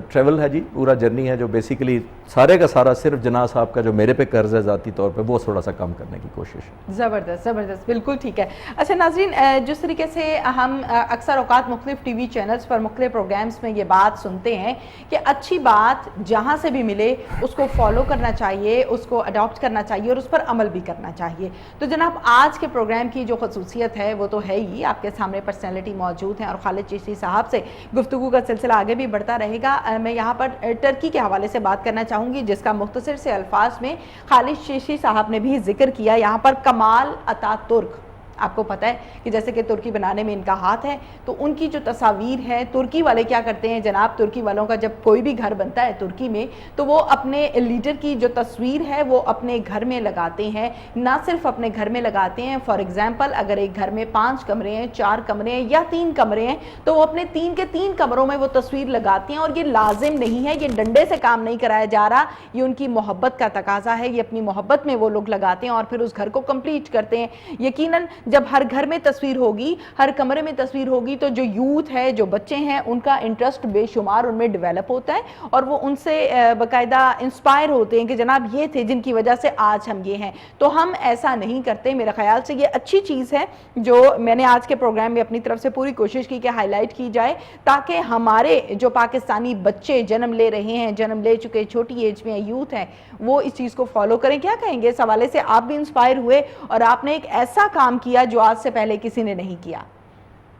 ٹریول ہے جی, پورا جرنی ہے جو بیسیکلی سارے کا سارا صرف جناح صاحب کا جو میرے پہ قرض ہے ذاتی طور پہ, وہ تھوڑا سا کم کرنے کی کوشش ہے. زبردست زبردست, بالکل ٹھیک ہے. اچھا ناظرین, جس طریقے سے ہم اکثر اوقات مختلف ٹی وی چینلز پر مختلف پروگرامز میں یہ بات سنتے ہیں کہ اچھی بات جہاں سے بھی ملے اس کو فالو کرنا چاہیے, اس کو اڈاپٹ کرنا چاہیے اور اس پر عمل بھی کرنا چاہیے. تو جناب آج کے پروگرام کی جو خصوصیت ہے وہ تو ہے ہی, آپ کے سامنے پرسنالٹی موجود ہیں اور خالد چشتی صاحب سے گفتگو کا سلسلہ آگے بھی بڑھتا رہے گا. میں یہاں پر ٹرکی کے حوالے سے بات کرنا چاہوں گی, جس کا مختصر سے الفاظ میں خالد چشتی صاحب نے بھی ذکر کیا. یہاں پر کمال اتاتürk, آپ کو پتہ ہے کہ جیسے کہ ترکی بنانے میں ان کا ہاتھ ہے, تو ان کی جو تصاویر ہے, ترکی والے کیا کرتے ہیں جناب, ترکی والوں کا جب کوئی بھی گھر بنتا ہے ترکی میں, تو وہ اپنے لیڈر کی جو تصویر ہے وہ اپنے گھر میں لگاتے ہیں. نہ صرف اپنے گھر میں لگاتے ہیں, فار ایگزامپل اگر ایک گھر میں 5 کمرے ہیں, 4 کمرے ہیں یا 3 کمرے ہیں, تو وہ اپنے 3 کے 3 کمروں میں وہ تصویر لگاتے ہیں. اور یہ لازم نہیں ہے, یہ ڈنڈے سے کام نہیں کرایا جا رہا, یہ ان کی محبت کا تقاضا ہے. یہ اپنی محبت میں وہ لوگ لگاتے ہیں اور پھر اس گھر کو کمپلیٹ کرتے ہیں. یقیناً جب ہر گھر میں تصویر ہوگی, ہر کمرے میں تصویر ہوگی, تو جو یوتھ ہے, جو بچے ہیں, ان کا انٹرسٹ بے شمار ان میں ڈیولپ ہوتا ہے اور وہ ان سے باقاعدہ انسپائر ہوتے ہیں کہ جناب یہ تھے جن کی وجہ سے آج ہم یہ ہیں. تو ہم ایسا نہیں کرتے. میرے خیال سے یہ اچھی چیز ہے جو میں نے آج کے پروگرام میں اپنی طرف سے پوری کوشش کی کہ ہائی لائٹ کی جائے, تاکہ ہمارے جو پاکستانی بچے جنم لے رہے ہیں, جنم لے چکے چھوٹی ایج میں یوتھ ہیں, وہ اس چیز کو فالو کریں. کیا کہیں گے اس حوالے سے؟ آپ بھی انسپائر ہوئے اور آپ نے ایک ایسا کام کیا جو آج سے پہلے کسی نے نہیں کیا.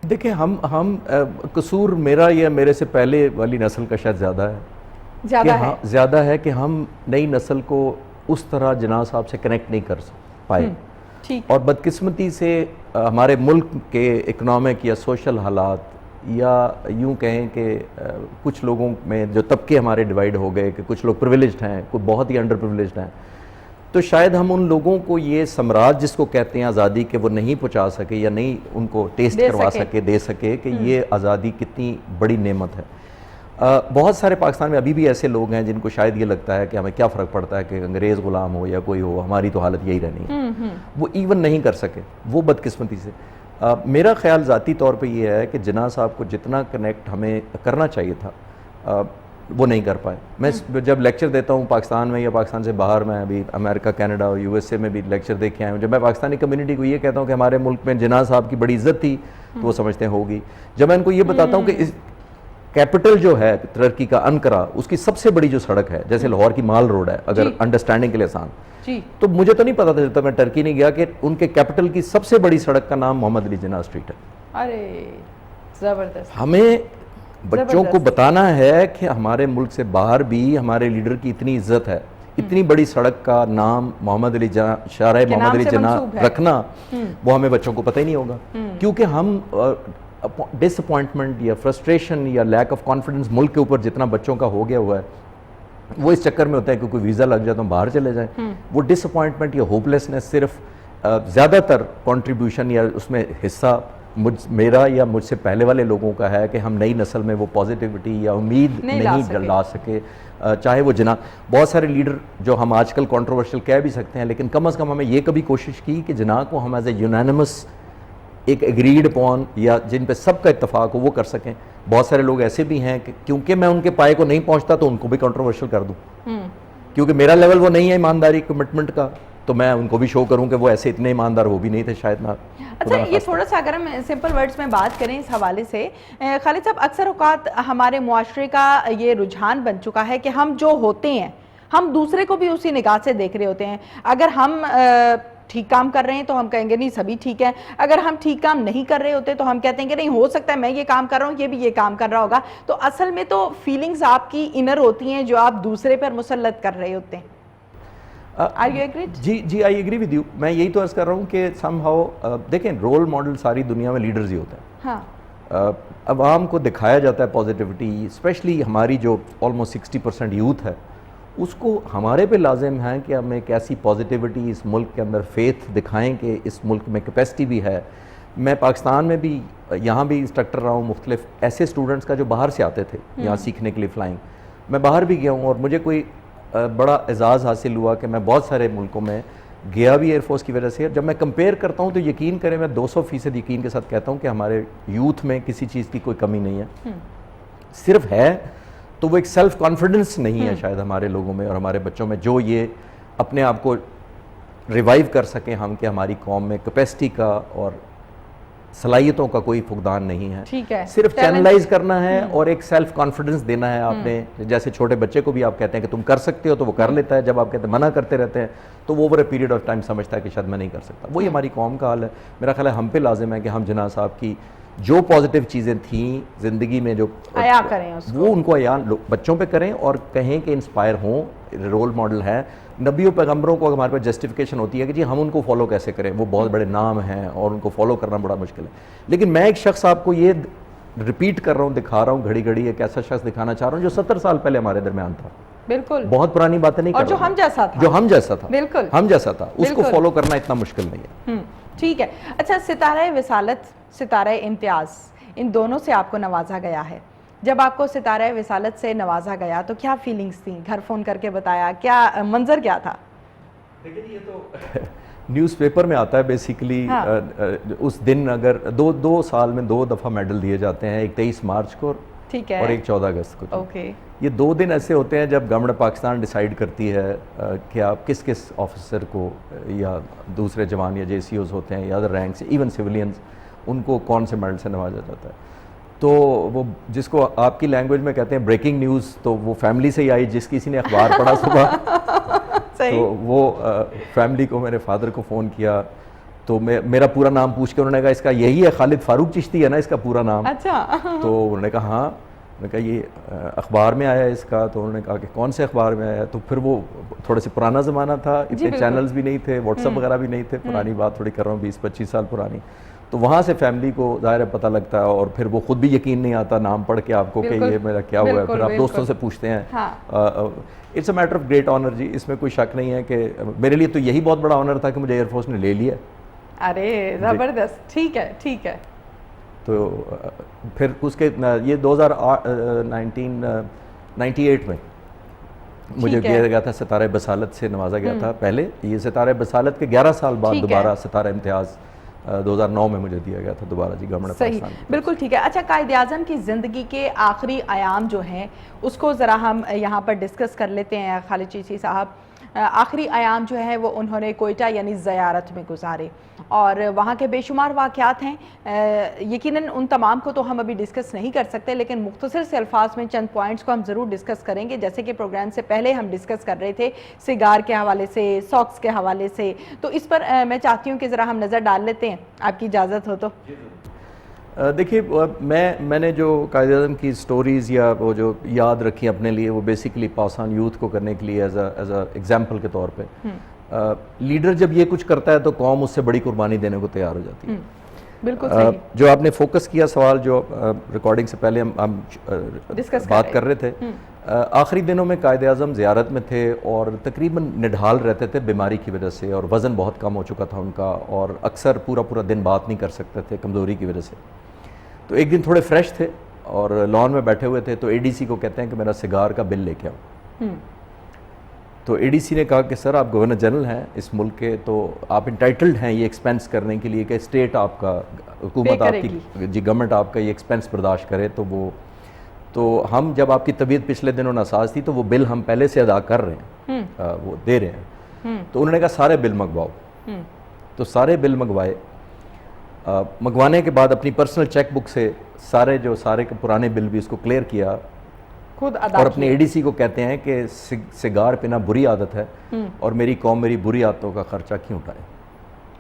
دیکھیں, ہم قصور میرا یا میرے سے پہلے والی نسل کا شاید زیادہ ہے کہ ہم نئی نسل کو اس طرح جناح صاحب سے کنیکٹ نہیں کر پائے. اور بدقسمتی سے ہمارے ملک کے اکنامک یا سوشل حالات, یا یوں کہیں کہ کچھ لوگوں میں جو طبقے ہمارے ڈیوائیڈ ہو گئے کہ کچھ لوگ پریویلیجڈ ہیں, کوئی بہت ہی انڈر پریویلیجڈ ہیں, تو شاید ہم ان لوگوں کو یہ سمراج جس کو کہتے ہیں آزادی کے, وہ نہیں پہنچا سکے یا نہیں ان کو ٹیسٹ کروا سکے, دے سکے کہ یہ آزادی کتنی بڑی نعمت ہے. بہت سارے پاکستان میں ابھی بھی ایسے لوگ ہیں جن کو شاید یہ لگتا ہے کہ ہمیں کیا فرق پڑتا ہے کہ انگریز غلام ہو یا کوئی ہو, ہماری تو حالت یہی رہنی ہے. وہ ایون نہیں کر سکے, وہ بدقسمتی سے. میرا خیال ذاتی طور پہ یہ ہے کہ جناح صاحب کو جتنا کنیکٹ ہمیں کرنا چاہیے تھا وہ نہیں کر پائے. میں جب لیکچر دیتا ہوں پاکستان میں یا پاکستان سے باہر, میں ابھی امریکہ, کینیڈا اور یو ایس اے میں بھی لیکچر دے کے آیا ہوں, جب میں پاکستانی کمیونٹی کو یہ کہتا ہوں کہ ہمارے ملک میں جناح صاحب کی بڑی عزت تھی, تو وہ سمجھتے ہیں ہوگی. جب میں ان کو یہ بتاتا ہوں کہ کیپٹل جو ہے ترکی کا, انقرہ, اس کی سب سے بڑی جو سڑک ہے, جیسے لاہور کی مال روڈ ہے, اگر انڈرسٹینڈنگ کے لیے آسان, تو مجھے تو نہیں پتا تھا جب تک میں ٹرکی نہیں گیا کہ ان کے کیپٹل کی سب سے بڑی سڑک کا نام محمد علی جناح اسٹریٹ ہے. ارے زبردست. ہمیں بچوں کو بتانا ہے کہ ہمارے ملک سے باہر بھی ہمارے لیڈر کی اتنی عزت ہے, اتنی بڑی سڑک کا نام محمد علی جناح, شارع محمد علی جناح رکھنا, وہ ہمیں بچوں کو پتہ ہی نہیں ہوگا. کیونکہ ہم ڈس اپوائنٹمنٹ یا فرسٹریشن یا لیک آف کانفیڈنس ملک کے اوپر جتنا بچوں کا ہو گیا ہوا ہے, وہ اس چکر میں ہوتا ہے کہ کوئی ویزا لگ جائے تو ہم باہر چلے جائیں. وہ ڈس اپوائنٹمنٹ یا ہوپلیسنس صرف زیادہ تر کنٹریبیوشن یا اس میں حصہ میرا یا مجھ سے پہلے والے لوگوں کا ہے کہ ہم نئی نسل میں وہ پازیٹیوٹی یا امید نہیں لا سکے. چاہے وہ جناح, بہت سارے لیڈر جو ہم آج کل کنٹروورشل کہہ بھی سکتے ہیں, لیکن کم از کم ہمیں یہ کبھی کوشش کی کہ جناح کو ہم ایز اے یونانیمس ایک ایگریڈ اپون یا جن پہ سب کا اتفاق ہو وہ کر سکیں. بہت سارے لوگ ایسے بھی ہیں کہ کیونکہ میں ان کے پائے کو نہیں پہنچتا تو ان کو بھی کنٹروورشل کر دوں, کیونکہ میرا لیول وہ نہیں ہے ایمانداری کمٹمنٹ کا, تو میں ان کو بھی شو کروں کہ وہ ایسے اتنے ایماندار وہ بھی نہیں تھے شاید نہ. اچھا یہ تھوڑا سا اگر ہم سمپل ورڈز میں بات کریں اس حوالے سے, خالد صاحب اکثر اوقات ہمارے معاشرے کا یہ رجحان بن چکا ہے کہ ہم جو ہوتے ہیں ہم دوسرے کو بھی اسی نگاہ سے دیکھ رہے ہوتے ہیں. اگر ہم ٹھیک کام کر رہے ہیں تو ہم کہیں گے نہیں سبھی ٹھیک ہے, اگر ہم ٹھیک کام نہیں کر رہے ہوتے تو ہم کہتے ہیں کہ نہیں ہو سکتا ہے میں یہ کام کر رہا ہوں یہ بھی یہ کام کر رہا ہوگا. تو اصل میں تو فیلنگز آپ کی انر ہوتی ہیں جو آپ دوسرے پر مسلط کر رہے ہوتے ہیں. Are you agreed? جی آئی ایگری ود یو. میں یہی تو عرض کر رہا ہوں کہ سم ہاؤ دیکھیں رول ماڈل ساری دنیا میں لیڈرز ہی ہوتا ہے. ہاں عوام کو دکھایا جاتا ہے پازیٹیوٹی, اسپیشلی ہماری جو آلموسٹ 60% یوتھ ہے اس کو ہمارے پہ لازم ہے کہ ہم ایک ایسی پازیٹیوٹی اس ملک کے اندر فیتھ دکھائیں کہ اس ملک میں کیپیسٹی بھی ہے. میں پاکستان میں بھی یہاں بھی انسٹرکٹر رہا ہوں مختلف ایسے اسٹوڈنٹس کا جو باہر سے آتے تھے یہاں سیکھنے کے لیے فلائنگ. میں باہر بھی گیا ہوں اور مجھے کوئی بڑا اعزاز حاصل ہوا کہ میں بہت سارے ملکوں میں گیا بھی ایئر فورس کی وجہ سے. جب میں کمپیئر کرتا ہوں تو یقین کریں میں 200% یقین کے ساتھ کہتا ہوں کہ ہمارے یوتھ میں کسی چیز کی کوئی کمی نہیں ہے. صرف ہے تو وہ ایک سیلف کانفیڈنس نہیں ہے شاید ہمارے لوگوں میں اور ہمارے بچوں میں جو یہ اپنے آپ کو ریوائیو کر سکیں ہم کہ ہماری قوم میں کیپیسٹی کا اور صلاحیتوں کا کوئی فقدان نہیں ہے. صرف چینلائز کرنا ہے اور ایک سیلف کانفیڈنس دینا ہے آپ نے. جیسے چھوٹے بچے کو بھی آپ کہتے ہیں کہ تم کر سکتے ہو تو وہ کر لیتا ہے, جب آپ کہتے ہیں منع کرتے رہتے ہیں تو وہ over a period of time سمجھتا ہے کہ شاید میں نہیں کر سکتا. وہی ہماری قوم کا حال ہے. میرا خیال ہے ہم پہ لازم ہے کہ ہم جناح صاحب کی جو پازیٹیو چیزیں تھیں زندگی میں جو عیا کریں وہ ان کو عیاں بچوں پہ کریں اور کہیں کہ انسپائر ہوں, رول ماڈل ہے. نبیوں پیغمبروں کو ہمارے پاس جسٹیفیکیشن ہوتی ہے کہ جی ہم ان کو فالو کیسے کریں, وہ بہت بڑے نام ہیں اور ان کو فالو کرنا بڑا مشکل ہے. لیکن میں ایک شخص آپ کو یہ ریپیٹ کر رہا ہوں, دکھا رہا ہوں گھڑی گھڑی ایک ایسا شخص دکھانا چاہ رہا ہوں جو 70 سال پہلے ہمارے درمیان تھا. بالکل بہت پرانی باتیں نہیں کر رہا ہوں, جو ہم جیسا تھا, جو ہم جیسا تھا, بالکل ہم جیسا تھا, اس کو فالو کرنا اتنا مشکل نہیں ہے. ٹھیک ہے. اچھا ستارہ وصالت ستارہ امتیاز ان دونوں سے آپ کو نوازا گیا ہے. جب آپ کو ستارہ وصالت سے نوازا گیا تو کیا فیلنگز تھیں؟ گھر فون کر کے بتایا, کیا منظر کیا تھا؟ لیکن یہ تو نیوز پیپر میں آتا ہے بیسیکلی. اس دن اگر دو سال میں 2 دفعہ میڈل دیے جاتے ہیں, ایک 23 مارچ کو اور ایک 14 اگست کو. یہ 2 دن ایسے ہوتے ہیں جب گورنمنٹ پاکستان ڈیسائیڈ کرتی ہے کہ آپ کس کس آفیسر کو یا دوسرے جوان یا JCOs ہوتے ہیں یا ادر رینکس ایون سویلینز ان کو کون سے میڈل سے نوازا جاتا ہے. تو وہ جس کو آپ کی لینگویج میں کہتے ہیں بریکنگ نیوز, تو وہ فیملی سے ہی آئی. جس کسی نے اخبار پڑھا صبح تو وہ فیملی کو میرے فادر کو فون کیا تو میرا پورا نام پوچھ کے انہوں نے کہا اس کا یہی ہے خالد فاروق چشتی ہے نا اس کا پورا نام؟ اچھا. تو انہوں نے کہا ہاں. میں نے کہا یہ اخبار میں آیا ہے اس کا. تو انہوں نے کہا کہ کون سے اخبار میں آیا؟ تو پھر وہ تھوڑے سے پرانا زمانہ تھا, اتنے چینلز بھی نہیں تھے, واٹس ایپ وغیرہ بھی نہیں تھے, پرانی بات تھوڑی کر رہا ہوں 20-25 سال پرانی. تو وہاں سے فیملی کو ظاہر ہے پتہ لگتا ہے اور پھر وہ خود بھی یقین نہیں آتا نام پڑھ کے آپ کو کہ یہ میرا کیا ہوا ہے. پھر آپ دوستوں سے پوچھتے ہیں. It's a matter of great honour جی, اس میں کوئی شک نہیں ہے کہ میرے لیے تو یہی بہت بڑا آنر تھا کہ مجھے ایئر فورس نے لے لیا. ارے زبردست. ٹھیک ہے ٹھیک ہے. تو پھر اس کے یہ 1998 میں مجھے دیا گیا تھا ستارہ بصالت سے نوازا گیا تھا. پہلے یہ ستارہ بصالت کے 11 سال بعد دوبارہ ستارہ امتیاز 2009 میں مجھے دیا گیا تھا دوبارہ جی گورنمنٹ پاکستان. بالکل ٹھیک ہے. اچھا قائد اعظم کی زندگی کے آخری ایام جو ہیں اس کو ذرا ہم یہاں پر ڈسکس کر لیتے ہیں. خالد چشتی صاحب آخری ایام جو ہے وہ انہوں نے کوئٹہ یعنی زیارت میں گزارے اور وہاں کے بے شمار واقعات ہیں. یقیناً ان تمام کو تو ہم ابھی ڈسکس نہیں کر سکتے لیکن مختصر سے الفاظ میں چند پوائنٹس کو ہم ضرور ڈسکس کریں گے. جیسے کہ پروگرام سے پہلے ہم ڈسکس کر رہے تھے سگار کے حوالے سے, ساکس کے حوالے سے, تو اس پر میں چاہتی ہوں کہ ذرا ہم نظر ڈال لیتے ہیں آپ کی اجازت ہو تو. دیکھیے میں نے جو قائد اعظم کی سٹوریز یا وہ جو یاد رکھی اپنے لیے وہ بیسیکلی پاکستان یوتھ کو کرنے کے لیے ایز اے ایگزامپل کے طور پہ. لیڈر جب یہ کچھ کرتا ہے تو قوم اس سے بڑی قربانی دینے کو تیار ہو جاتی ہے. بالکل صحیح. جو آپ نے فوکس کیا سوال جو ریکارڈنگ سے پہلے ہم بات کر رہے تھے, آخری دنوں میں قائد اعظم زیارت میں تھے اور تقریباً نڈھال رہتے تھے بیماری کی وجہ سے اور وزن بہت کم ہو چکا تھا ان کا اور اکثر پورا دن بات نہیں کر سکتے تھے کمزوری کی وجہ سے. تو ایک دن تھوڑے فریش تھے اور لان میں بیٹھے ہوئے تھے تو ADC کو کہتے ہیں کہ میرا سگار کا بل لے کے آؤ. تو ADC نے کہا کہ سر آپ گورنر جنرل ہیں اس ملک کے تو آپ انٹائٹلڈ ہیں یہ ایکسپینس کرنے کے لیے کہ اسٹیٹ آپ کا حکومت آپ کی جی گورنمنٹ آپ کا یہ ایکسپینس برداشت کرے. تو تو ہم جب آپ کی طبیعت پچھلے دنوں ناساز تھی تو وہ بل ہم پہلے سے ادا کر رہے ہیں, وہ دے رہے ہیں. تو انہوں نے کہا سارے بل منگواؤ. تو سارے بل منگوائے. منگوانے کے بعد اپنی پرسنل چیک بک سے سارے کے پرانے بل بھی اس کو کلیئر کیا, خود ادا اور اپنے اے ڈی سی کو کہتے ہیں کہ سگار پینا بری عادت ہے اور میری قوم میری بری عادتوں کا خرچہ کیوں اٹھائے.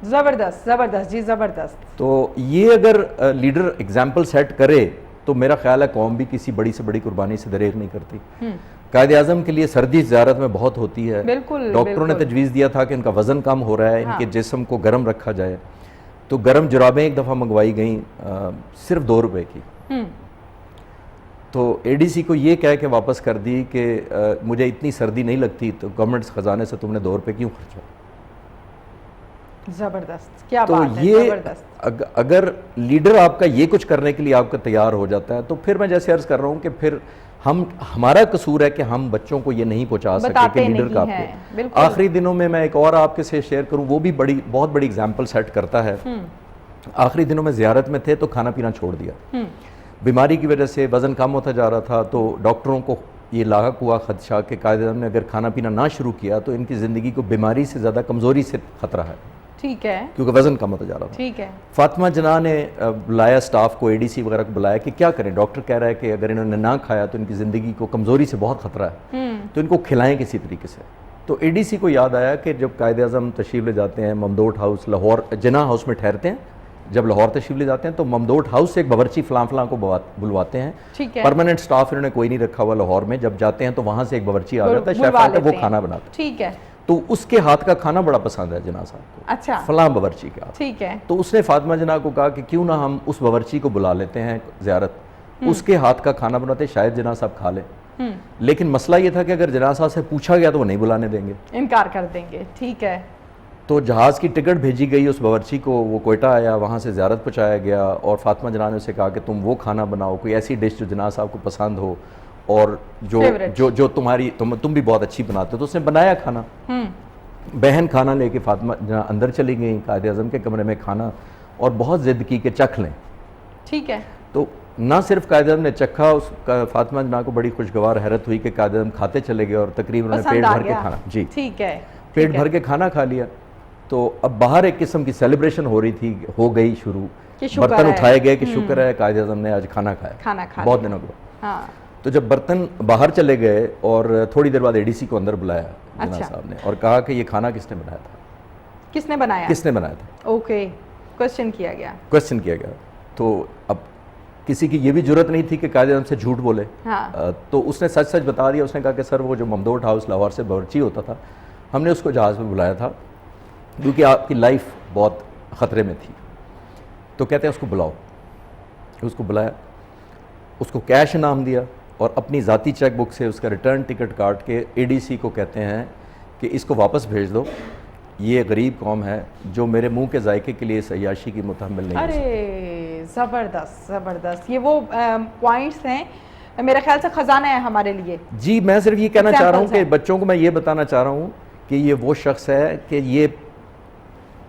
زبردست زبردست جی زبردست. تو یہ اگر لیڈر اگزامپل سیٹ کرے تو میرا خیال ہے قوم بھی کسی بڑی سے بڑی قربانی سے دریغ نہیں کرتی. قائد اعظم کے لیے سردی زیارت میں بہت ہوتی ہے. بالکل. ڈاکٹروں نے تجویز دیا تھا کہ ان کا وزن کم ہو رہا ہے, ان کے جسم کو گرم رکھا جائے. تو گرم جرابیں ایک دفعہ منگوائی گئیں صرف 2 روپے کی. تو اے ڈی سی کو یہ کہہ کے واپس کر دی کہ مجھے اتنی سردی نہیں لگتی, تو گورنمنٹ خزانے سے تم نے 2 روپے کیوں خرچا. زبردست, کیا تو بات ہے, یہ زبردست. اگر لیڈر آپ کا یہ کچھ کرنے کے لیے آپ کا تیار ہو جاتا ہے, تو پھر میں جیسے عرض کر رہا ہوں کہ پھر ہمارا قصور ہے کہ ہم بچوں کو یہ نہیں پہنچا سکے کہ لیڈر کا آپ کو. آخری دنوں میں ایک اور آپ کے سے شیئر کروں, وہ بھی بہت بڑی اگزامپل سیٹ کرتا ہے. آخری دنوں میں زیارت میں تھے تو کھانا پینا چھوڑ دیا. بیماری کی وجہ سے وزن کم ہوتا جا رہا تھا, تو ڈاکٹروں کو یہ لاحق ہوا خدشہ کہ قائد اعظم نے اگر کھانا پینا نہ شروع کیا تو ان کی زندگی کو بیماری سے زیادہ کمزوری سے خطرہ ہے. ٹھیک ہے. کیونکہ وزن کم ہوتا جا رہا تھا. ٹھیک ہے. فاطمہ جناح نے بلایا اسٹاف کو, اے ڈی سی وغیرہ کو بلایا کہ کیا کریں, ڈاکٹر کہہ رہا ہے کہ اگر انہوں نے نہ کھایا تو ان کی زندگی کو کمزوری سے بہت خطرہ ہے, تو ان کو کھلائیں کسی طریقے سے. تو اے ڈی سی کو یاد آیا کہ جب قائد اعظم تشریف لے جاتے ہیں ممدوٹ ہاؤس لاہور, جناح ہاؤس میں ٹھہرتے ہیں, جب لاہور تشریف لے جاتے ہیں تو ممدوٹ ہاؤس سے ایک باورچی فلاں کو بلواتے ہیں. پرماننٹ سٹاف انہوں نے کوئی نہیں رکھا ہوا لاہور میں. جب جاتے ہیں تو وہاں سے ایک باورچی آ جاتا ہے, شیف آتا ہے, وہ کھانا بناتا ہے. ٹھیک ہے. تو اس کے ہاتھ کا کھانا بڑا پسند ہے جناح صاحب کو. اچھا. فلاں باورچی کے ہاتھ. ٹھیک ہے. تو اس نے فاطمہ جناح کو کہا کہ کیوں نہ ہم اس باورچی کو بلا لیتے ہیں زیارت, اس کے ہاتھ کا کھانا بناتے, شاید جناح صاحب کھا لیں. لیکن مسئلہ یہ تھا کہ اگر جناح صاحب سے پوچھا گیا تو وہ نہیں بلانے دیں گے, انکار کر دیں گے. ٹھیک ہے. تو جہاز کی ٹکٹ بھیجی گئی اس باورچی کو, وہ کوئٹہ آیا, وہاں سے زیارت پہنچایا گیا, اور فاطمہ جناح نے اسے کہا کہ تم وہ کھانا بناؤ, کوئی ایسی ڈش جو جناح صاحب کو پسند ہو اور جو تم بھی بہت اچھی بناتے ہو. تو اس نے بنایا کھانا. بہن کھانا لے کے فاطمہ جناح اندر چلی گئیں قائد اعظم کے کمرے میں کھانا, اور بہت ضد کی کہ چکھ لیں. ٹھیک ہے. تو نہ صرف قائد اعظم نے چکھا, فاطمہ جناح کو بڑی خوشگوار حیرت ہوئی کہ قائد اعظم کھاتے چلے گئے اور تقریباً انہوں نے پیٹ بھر کے کھانا, جی ٹھیک ہے, پیٹ بھر کے کھانا کھا لیا. تو اب باہر ایک قسم کی سیلیبریشن ہو رہی تھی, ہو گئی شروع, برتن اٹھائے گئے کہ شکر ہے قائد اعظم نے آج کھانا کھایا بہت دنوں کے بعد. تو جب برتن باہر چلے گئے اور تھوڑی دیر بعد اے ڈی سی کو اندر بلایا جناح صاحب نے, اور کہا کہ یہ کھانا کس نے بنایا تھا, کس نے بنایا تھا. اوکے, کوسچن کیا گیا. تو اب کسی کی یہ بھی جرت نہیں تھی کہ قائد اعظم سے جھوٹ بولے. تو اس نے سچ بتا دیا. اس نے کہا کہ سر وہ جو ممدوٹ ہاؤس لاہور سے باورچی ہوتا تھا, ہم نے اس کو جہاز میں بلایا تھا کیونکہ آپ کی لائف بہت خطرے میں تھی. تو کہتے ہیں اس کو بلاؤ. اس کو بلایا, اس کو کیش انعام دیا, اور اپنی ذاتی چیک بک سے اس کا ریٹرن ٹکٹ کاٹ کے اے ڈی سی کو کہتے ہیں کہ اس کو واپس بھیج دو, یہ غریب قوم ہے جو میرے منہ کے ذائقے کے لیے عیاشی کی متحمل نہیں. ارے زبردست زبردست, یہ وہ پوائنٹس ہیں میرے خیال سے خزانہ ہے ہمارے لیے. جی میں صرف یہ کہنا چاہ رہا ہوں کہ بچوں کو میں یہ بتانا چاہ رہا ہوں کہ یہ وہ شخص ہے کہ یہ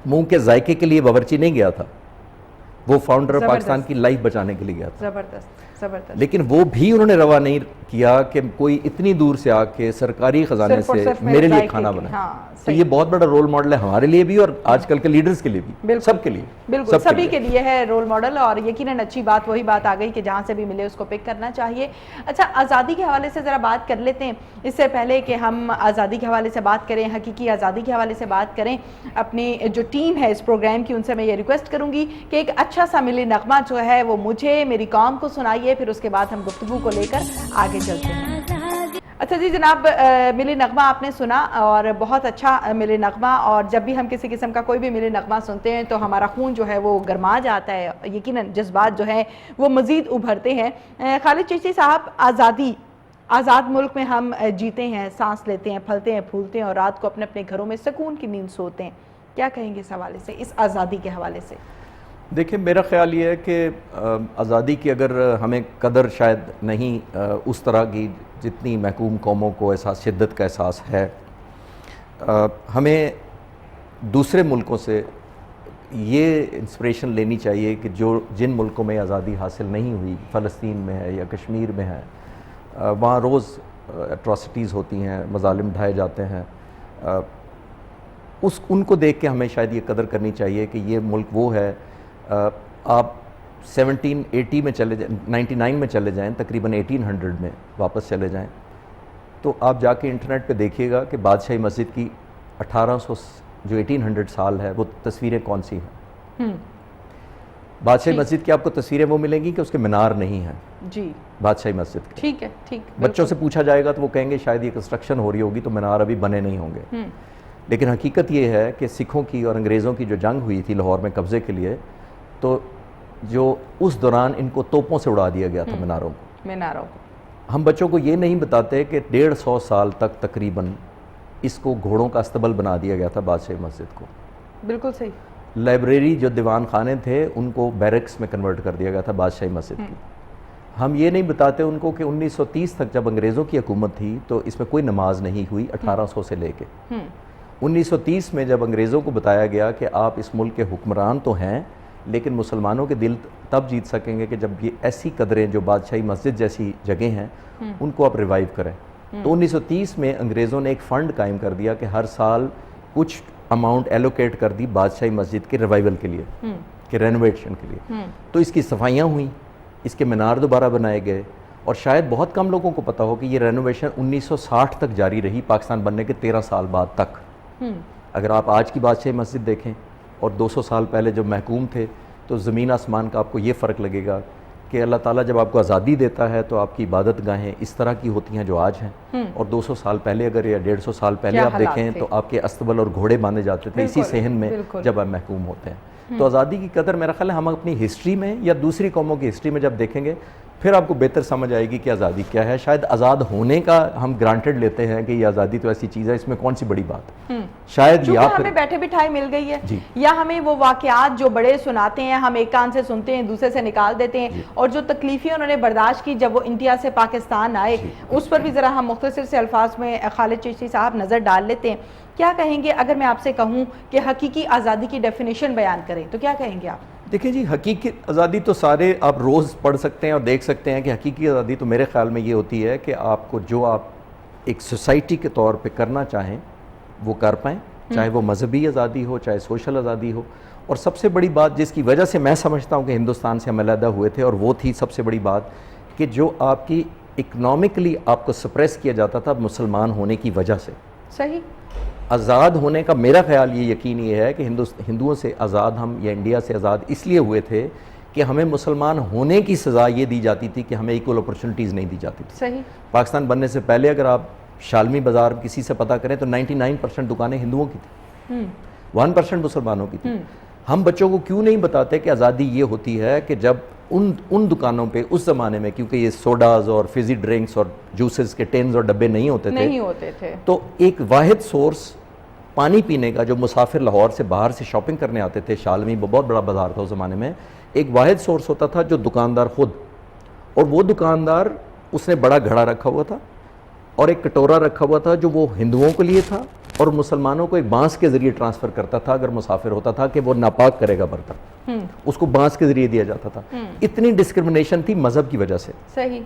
منہ کے ذائقے کے لیے باورچی نہیں گیا تھا, وہ فاؤنڈر پاکستان کی لائف بچانے کے لیے گیا تھا. زبردست. لیکن وہ بھی انہوں نے روا نہیں کیا کہ کوئی اتنی دور سے آ کے سرکاری خزانے سے میرے لیے کھانا بنائے. تو یہ بہت بڑا رول ماڈل ہے ہمارے لیے بھی اور آج کل کے لیڈرز کے لیے بھی, سب کے لیے. بالکل سبھی کے لیے ہے رول ماڈل, اور یقیناً اچھی بات وہی بات آ گئی کہ جہاں سے بھی ملے اس کو پک کرنا چاہیے. اچھا, آزادی کے حوالے سے ذرا بات کر لیتے ہیں. اس سے پہلے کہ ہم آزادی کے حوالے سے بات کریں, حقیقی آزادی کے حوالے سے بات کریں, اپنی جو ٹیم ہے اس پروگرام کی ان سے میں یہ ریکویسٹ کروں گی کہ ایک اچھا سا ملی نغمہ جو ہے وہ مجھے میری قوم کو سنائیے, پھر اس کے بعد ہم گفتگو کو لے کر آگے چلتے ہیں. اچھا جی جناب, ملی نغمہ آپ نے سنا, اور بہت اچھا ملی نغمہ, اور جب بھی ہم کسی قسم کا کوئی بھی ملی نغمہ سنتے ہیں تو ہمارا خون جو ہے وہ گرما جاتا ہے, یقیناً جذبات جو ہیں وہ مزید ابھرتے ہیں. خالد چشتی صاحب, آزاد ملک میں ہم جیتے ہیں, سانس لیتے ہیں, پھلتے ہیں, پھولتے ہیں, اور رات کو اپنے اپنے گھروں میں سکون کی نیند سوتے ہیں. کیا کہیں گے اس حوالے سے, اس آزادی کے حوالے سے؟ دیکھیں, میرا خیال یہ ہے کہ آزادی کی اگر ہمیں قدر شاید نہیں اس طرح کی جتنی محکوم قوموں کو شدت کا احساس ہے, ہمیں دوسرے ملکوں سے یہ انسپریشن لینی چاہیے کہ جن ملکوں میں آزادی حاصل نہیں ہوئی, فلسطین میں ہے یا کشمیر میں ہے, وہاں روز اٹراسٹیز ہوتی ہیں, مظالم ڈھائے جاتے ہیں. ان کو دیکھ کے ہمیں شاید یہ قدر کرنی چاہیے کہ یہ ملک وہ ہے. آپ 1780 میں چلے جائیں, 99 میں چلے جائیں, تقریباً 1800 میں واپس چلے جائیں, تو آپ جا کے انٹرنیٹ پہ دیکھیے گا کہ بادشاہی مسجد کی 1800 جو 1800 سال ہے وہ تصویریں کون سی ہیں. بادشاہی مسجد کی آپ کو تصویریں وہ ملیں گی کہ اس کے مینار نہیں ہیں. جی, بادشاہی مسجد کے. ٹھیک ہے, ٹھیک. بچوں سے پوچھا جائے گا تو وہ کہیں گے شاید یہ کنسٹرکشن ہو رہی ہوگی تو مینار ابھی بنے نہیں ہوں گے. لیکن حقیقت یہ ہے کہ سکھوں کی اور انگریزوں کی جو جنگ ہوئی تھی لاہور میں قبضے کے لیے, تو جو اس دوران ان کو توپوں سے اڑا دیا گیا تھا میناروں کو. ہم بچوں کو یہ نہیں بتاتے کہ 150 سال تک تقریباً اس کو گھوڑوں کا استبل بنا دیا گیا تھا بادشاہی مسجد کو. بالکل صحیح. لائبریری جو دیوان خانے تھے ان کو بیرکس میں کنورٹ کر دیا گیا تھا بادشاہی مسجد کی. ہم یہ نہیں بتاتے ان کو کہ 1930 تک جب انگریزوں کی حکومت تھی تو اس میں کوئی نماز نہیں ہوئی 1800 سے لے کے. 1930 میں جب انگریزوں کو بتایا گیا کہ آپ اس ملک کے حکمران تو ہیں لیکن مسلمانوں کے دل تب جیت سکیں گے کہ جب یہ ایسی قدریں جو بادشاہی مسجد جیسی جگہیں ہیں ان کو آپ ریوائیو کریں. تو 1930 میں انگریزوں نے ایک فنڈ قائم کر دیا کہ ہر سال کچھ اماؤنٹ ایلوکیٹ کر دی بادشاہی مسجد کے ریوائیول کے لیے, کہ رینوویشن کے لیے. تو اس کی صفائیاں ہوئیں, اس کے مینار دوبارہ بنائے گئے, اور شاید بہت کم لوگوں کو پتہ ہو کہ یہ رینوویشن 1960 تک جاری رہی, پاکستان بننے کے 13 سال بعد تک. اگر آپ آج کی بادشاہی مسجد دیکھیں اور 200 سال پہلے جب محکوم تھے تو زمین آسمان کا آپ کو یہ فرق لگے گا کہ اللہ تعالیٰ جب آپ کو آزادی دیتا ہے تو آپ کی عبادت گاہیں اس طرح کی ہوتی ہیں جو آج ہیں, اور 200 سال پہلے اگر یا 150 سال پہلے آپ دیکھیں تو آپ کے استبل اور گھوڑے باندھے جاتے تھے اسی صحن میں جب آپ محکوم ہوتے ہیں. تو آزادی کی قدر میرا خیال ہے ہم اپنی ہسٹری میں یا دوسری قوموں کی ہسٹری میں جب دیکھیں گے پھر آپ کو بہتر سمجھ آئے گی کہ آزادی کیا ہے. شاید آزاد ہونے کا ہم گرانٹڈ لیتے ہیں کہ یہ آزادی تو ایسی چیز ہے, اس میں کون سی بڑی بات. شاید یا ہمیں بیٹھے بٹھائی مل گئی ہے, یا ہمیں وہ واقعات جو بڑے سناتے ہیں ہم ایک کان سے سنتے ہیں دوسرے سے نکال دیتے ہیں, اور جو تکلیفیں انہوں نے برداشت کی جب وہ انڈیا سے پاکستان آئے اس پر بھی ذرا ہم مختصر سے الفاظ میں خالد چشتی صاحب نظر ڈال لیتے ہیں. کیا کہیں گے اگر میں آپ سے کہوں کہ حقیقی آزادی کی ڈیفینیشن بیان کریں تو کیا کہیں گے آپ؟ دیکھیں جی, حقیقی آزادی تو سارے آپ روز پڑھ سکتے ہیں اور دیکھ سکتے ہیں کہ حقیقی آزادی تو میرے خیال میں یہ ہوتی ہے کہ آپ کو جو آپ ایک سوسائٹی کے طور پہ کرنا چاہیں وہ کر پائیں, چاہے وہ مذہبی آزادی ہو چاہے سوشل آزادی ہو. اور سب سے بڑی بات جس کی وجہ سے میں سمجھتا ہوں کہ ہندوستان سے ہم علیحدہ ہوئے تھے, اور وہ تھی سب سے بڑی بات کہ جو آپ کی اکنامکلی آپ کو سپریس کیا جاتا تھا مسلمان ہونے کی وجہ سے. صحیح. آزاد ہونے کا میرا خیال یہ یقین یہ ہے کہ ہندوؤں سے آزاد ہم یا انڈیا سے آزاد اس لیے ہوئے تھے کہ ہمیں مسلمان ہونے کی سزا یہ دی جاتی تھی کہ ہمیں ایکول اپرچونٹیز نہیں دی جاتی تھی. صحیح. پاکستان بننے سے پہلے اگر آپ شالمی بازار کسی سے پتہ کریں تو 99% دکانیں ہندوؤں کی تھیں, 1% مسلمانوں کی تھی. ہم بچوں کو کیوں نہیں بتاتے کہ آزادی یہ ہوتی ہے کہ جب ان دکانوں پہ اس زمانے میں, کیونکہ یہ سوڈاز اور فیزی ڈرنکس اور جوسز کے ٹینز اور ڈبے نہیں ہوتے تھے, تو ایک واحد سورس پانی پینے کا جو مسافر لاہور سے باہر سے شاپنگ کرنے آتے تھے, شالمی بہت بڑا بازار تھا اس زمانے میں, ایک واحد سورس ہوتا تھا جو دکاندار خود, اور وہ دکاندار اس نے بڑا گھڑا رکھا ہوا تھا اور ایک کٹورا رکھا ہوا تھا جو وہ ہندوؤں کے لیے تھا, اور مسلمانوں کو ایک بانس کے ذریعے ٹرانسفر کرتا تھا اگر مسافر ہوتا تھا کہ وہ ناپاک کرے گا برتن, اس کو بانس کے ذریعے دیا جاتا تھا. اتنی ڈسکرمنیشن تھی مذہب کی وجہ سے. صحیح.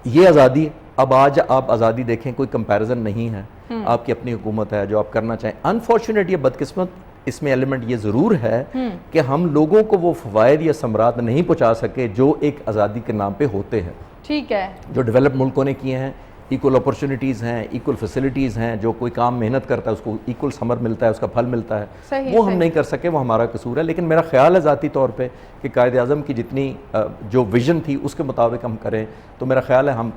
یہ آزادی. اب آج آپ آزادی دیکھیں کوئی کمپیریزن نہیں ہے, آپ کی اپنی حکومت ہے جو آپ کرنا چاہیں. انفارچونیٹ یا بدقسمت اس میں ایلیمنٹ یہ ضرور ہے کہ ہم لوگوں کو وہ فوائد یا ثمرات نہیں پہنچا سکے جو ایک آزادی کے نام پہ ہوتے ہیں. ٹھیک ہے. جو ڈیولپ ملکوں نے کیے ہیں, ایکول اپرچونٹیز ہیں, ایکول فیسلٹیز ہیں, جو کوئی کام محنت کرتا ہے اس کو ایکول ثمر ملتا ہے, اس کا پھل ملتا ہے, وہ ہم نہیں کر سکے, وہ ہمارا قصور ہے. لیکن میرا خیال ہے ذاتی طور پہ کہ قائد اعظم کی جتنی جو ویژن تھی اس کے مطابق ہم کریں تو میرا خیال ہے ہم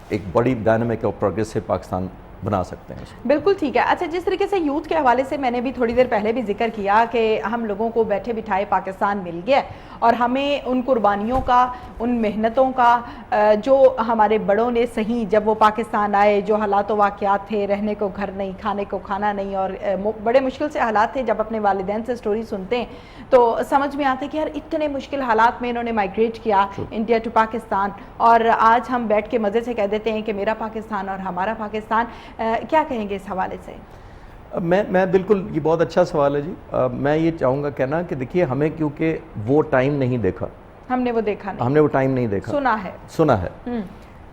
ایک بڑی ڈائنامک اور پروگریسو پاکستان بنا سکتے ہیں. بالکل ٹھیک ہے. اچھا, جس طریقے سے یوتھ کے حوالے سے میں نے بھی تھوڑی دیر پہلے بھی ذکر کیا کہ ہم لوگوں کو بیٹھے بٹھائے پاکستان مل گیا, اور ہمیں ان قربانیوں کا, ان محنتوں کا جو ہمارے بڑوں نے سہی جب وہ پاکستان آئے, جو حالات و واقعات تھے, رہنے کو گھر نہیں, کھانے کو کھانا نہیں, اور بڑے مشکل سے حالات تھے. جب اپنے والدین سے سٹوری سنتے ہیں تو سمجھ میں آتا ہے کہ یار اتنے مشکل حالات میں انہوں نے مائگریٹ کیا انڈیا ٹو پاکستان, اور آج ہم بیٹھ کے مزے سے کہہ دیتے ہیں کہ میرا پاکستان اور ہمارا پاکستان. کیا کہیں گے اس حوالے سے؟ میں بالکل, یہ بہت اچھا سوال ہے جی. میں یہ چاہوں گا کہنا کہ دیکھیے ہمیں کیونکہ وہ ٹائم نہیں دیکھا, ہم نے وہ دیکھا نہیں, ہم نے وہ ٹائم نہیں دیکھا, سنا ہے.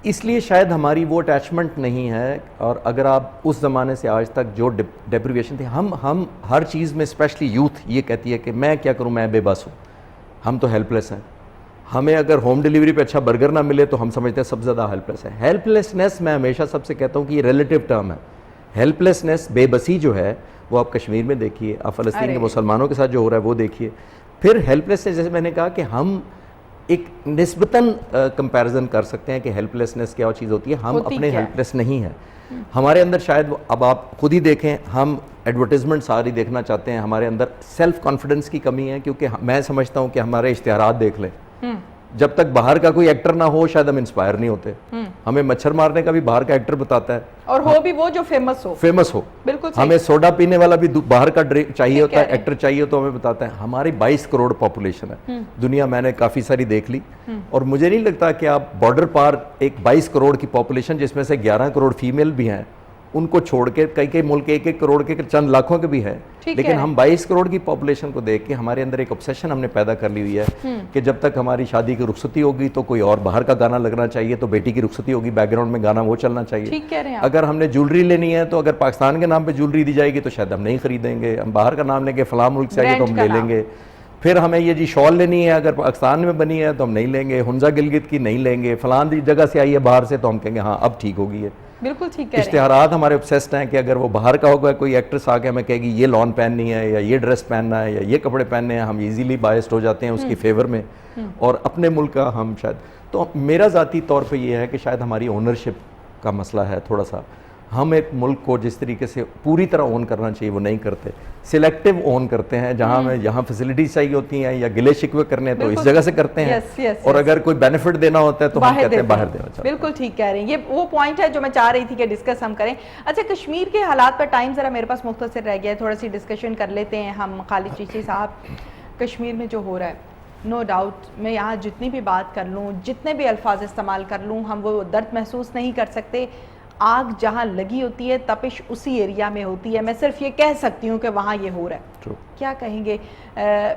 اس لیے شاید ہماری وہ اٹیچمنٹ نہیں ہے. اور اگر آپ اس زمانے سے آج تک جو ڈیپریویشن تھی, ہم ہر چیز میں اسپیشلی یوتھ یہ کہتی ہے کہ میں کیا کروں, میں بے بس ہوں, ہم تو ہیلپ لیس ہیں. ہمیں اگر ہوم ڈیلیوری پہ اچھا برگر نہ ملے تو ہم سمجھتے ہیں سب سے زیادہ ہیلپ لیس ہے. ہیلپ لیسنس میں ہمیشہ سب سے کہتا ہوں کہ یہ ریلیٹیو ٹرم ہے. ہیلپ لیسنس, بے بسی جو ہے وہ آپ کشمیر میں دیکھیے, آپ فلسطین کے مسلمانوں کے ساتھ جو ہو رہا ہے وہ دیکھیے. پھر ہیلپ لیسنس جیسے میں نے کہا کہ ہم ایک نسبتاً کمپیریزن کر سکتے ہیں کہ ہیلپ لیسنس کیا چیز ہوتی ہے, ہم اپنے ہیلپ لیس نہیں ہیں. ہمارے اندر شاید اب آپ خود ہی دیکھیں, ہم ایڈورٹیزمنٹ ساری دیکھنا چاہتے ہیں, ہمارے اندر سیلف کانفیڈنس کی کمی ہے, کیونکہ میں سمجھتا ہوں کہ ہمارے اشتہارات دیکھ لیں, جب تک باہر کا کوئی ایکٹر نہ ہو شاید ہم انسپائر نہیں ہوتے. ہمیں مچھر مارنے کا بھی باہر کا ایکٹر بتاتا ہے, اور ہو بھی وہ جو فیمس ہو. بالکل ہمیں سوڈا پینے والا بھی باہر کا چاہیے ہوتا ہے, ایکٹر چاہیے تو ہمیں بتاتا ہے. ہماری 22 کروڑ پاپولیشن ہے دنیا, میں نے کافی ساری دیکھ لی, اور مجھے نہیں لگتا کہ آپ بارڈر پار ایک 22 کروڑ کی پاپولیشن جس میں سے 11 کروڑ فیمیل بھی ہیں, ان کو چھوڑ کے کئی ملک 1-1 کروڑ کے چند لاکھوں کے بھی ہیں, لیکن ہم 22 کروڑ کی پاپولیشن کو دیکھ کے ہمارے اندر ایک obsession ہم نے پیدا کر لی ہوئی ہے کہ جب تک ہماری شادی کی رخصتی ہوگی تو کوئی اور باہر کا گانا لگنا چاہیے, تو بیٹی کی رخصتی ہوگی بیک گراؤنڈ میں گانا وہ چلنا چاہیے. اگر ہم نے جولری لینی ہے تو اگر پاکستان کے نام پہ جولری دی جائے گی تو شاید ہم نہیں خریدیں گے, ہم باہر کا نام لیں گے, فلاں ملک سے آئیے تو ہم لے لیں گے. پھر ہمیں یہ جی شال لینی ہے اگر پاکستان میں بنی ہے تو ہم نہیں لیں گے, ہنزا گلگت کی نہیں لیں گے, فلاں جگہ سے آئی ہے باہر سے تو ہم کہیں گے ہاں اب ٹھیک ہوگی ہے. بالکل ٹھیک ہے. اشتہارات ہمارے اوبسیسڈ ہیں کہ اگر وہ باہر کا ہوگا, کوئی ایکٹریس آ کے ہمیں کہے گی یہ لان پہننی ہے یا یہ ڈریس پہننا ہے یا یہ کپڑے پہننے ہیں, ہم ایزیلی بائسڈ ہو جاتے ہیں اس کی فیور میں, اور اپنے ملک کا ہم شاید. تو میرا ذاتی طور پہ یہ ہے کہ شاید ہماری اونرشپ کا مسئلہ ہے تھوڑا سا. ہم ایک ملک کو جس طریقے سے پوری طرح اون کرنا چاہیے وہ نہیں کرتے, سلیکٹیو اون کرتے ہیں. جہاں ہمیں جہاں فیسلٹیز چاہیے ہوتی ہیں یا گلے شکوے کرنے ہیں تو اس جگہ سے کرتے ہیں, اور اگر کوئی بینیفٹ دینا ہوتا ہے تو ہم کہتے ہیں باہر دینا چاہتے ہیں. بالکل ٹھیک کہہ رہے ہیں, یہ وہ پوائنٹ ہے جو میں چاہ رہی تھی کہ ڈسکس ہم کریں. اچھا, کشمیر کے حالات پر ٹائم ذرا میرے پاس مختصر رہ گیا ہے, تھوڑا سی ڈسکشن کر لیتے ہیں ہم. خالد چشتی صاحب, کشمیر میں جو ہو رہا ہے, نو ڈاؤٹ میں یہاں جتنی بھی بات کر لوں, جتنے بھی الفاظ استعمال کر لوں, ہم وہ درد محسوس نہیں کر سکتے. آگ جہاں لگی ہوتی ہے تپش اسی ایریا میں ہوتی ہے. میں صرف یہ کہہ سکتی ہوں کہ وہاں یہ ہو رہا ہے. کیا کہیں گے,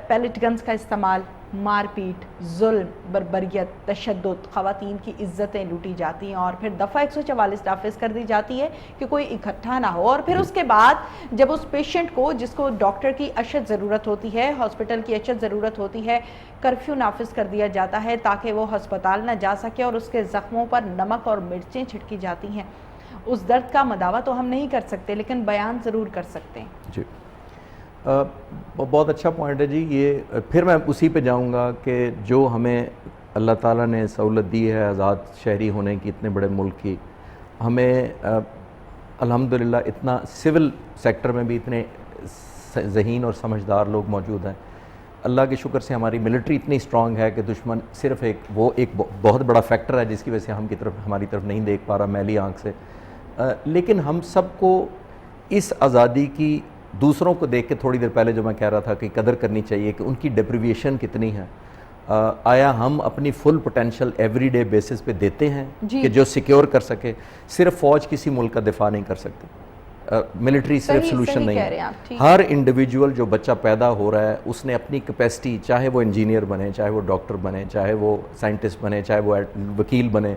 پیلٹ گنز کا استعمال, مار پیٹ, ظلم, بربریت, تشدد, خواتین کی عزتیں لوٹی جاتی ہیں, اور پھر دفعہ 144 نافذ کر دی جاتی ہے کہ کوئی اکٹھا نہ ہو. اور پھر اس کے بعد جب اس پیشنٹ کو, جس کو ڈاکٹر کی اشد ضرورت ہوتی ہے, ہاسپٹل کی اشد ضرورت ہوتی ہے, کرفیو نافذ کر دیا جاتا ہے تاکہ وہ ہسپتال نہ جا سکے, اور اس کے زخموں پر نمک اور مرچیں چھڑکی جاتی ہیں. اس درد کا مداوع تو ہم نہیں کر سکتے لیکن بیان ضرور کر سکتے ہیں. جی, بہت اچھا پوائنٹ ہے جی. یہ پھر میں اسی پہ جاؤں گا کہ جو ہمیں اللہ تعالیٰ نے سہولت دی ہے آزاد شہری ہونے کی اتنے بڑے ملک کی, ہمیں الحمدللہ اتنا سول سیکٹر میں بھی اتنے ذہین اور سمجھدار لوگ موجود ہیں. اللہ کے شکر سے ہماری ملٹری اتنی اسٹرانگ ہے کہ دشمن صرف ایک بہت بڑا فیکٹر ہے جس کی وجہ سے ہماری طرف نہیں دیکھ پا رہا میلی آنکھ سے. لیکن ہم سب کو اس آزادی کی دوسروں کو دیکھ کے تھوڑی دیر پہلے جو میں کہہ رہا تھا کہ قدر کرنی چاہیے کہ ان کی ڈیپریویشن کتنی ہے. آیا ہم اپنی full potential every day basis پہ دیتے ہیں کہ جو سیکیور کر سکے. صرف فوج کسی ملک کا دفاع نہیں کر سکتے, ملٹری صرف سلوشن نہیں ہے. ہر انڈیویجول جو بچہ پیدا ہو رہا ہے اس نے اپنی کیپیسٹی, چاہے وہ انجینئر بنے, چاہے وہ ڈاکٹر بنے, چاہے وہ سائنٹسٹ بنے, چاہے وہ وکیل بنے,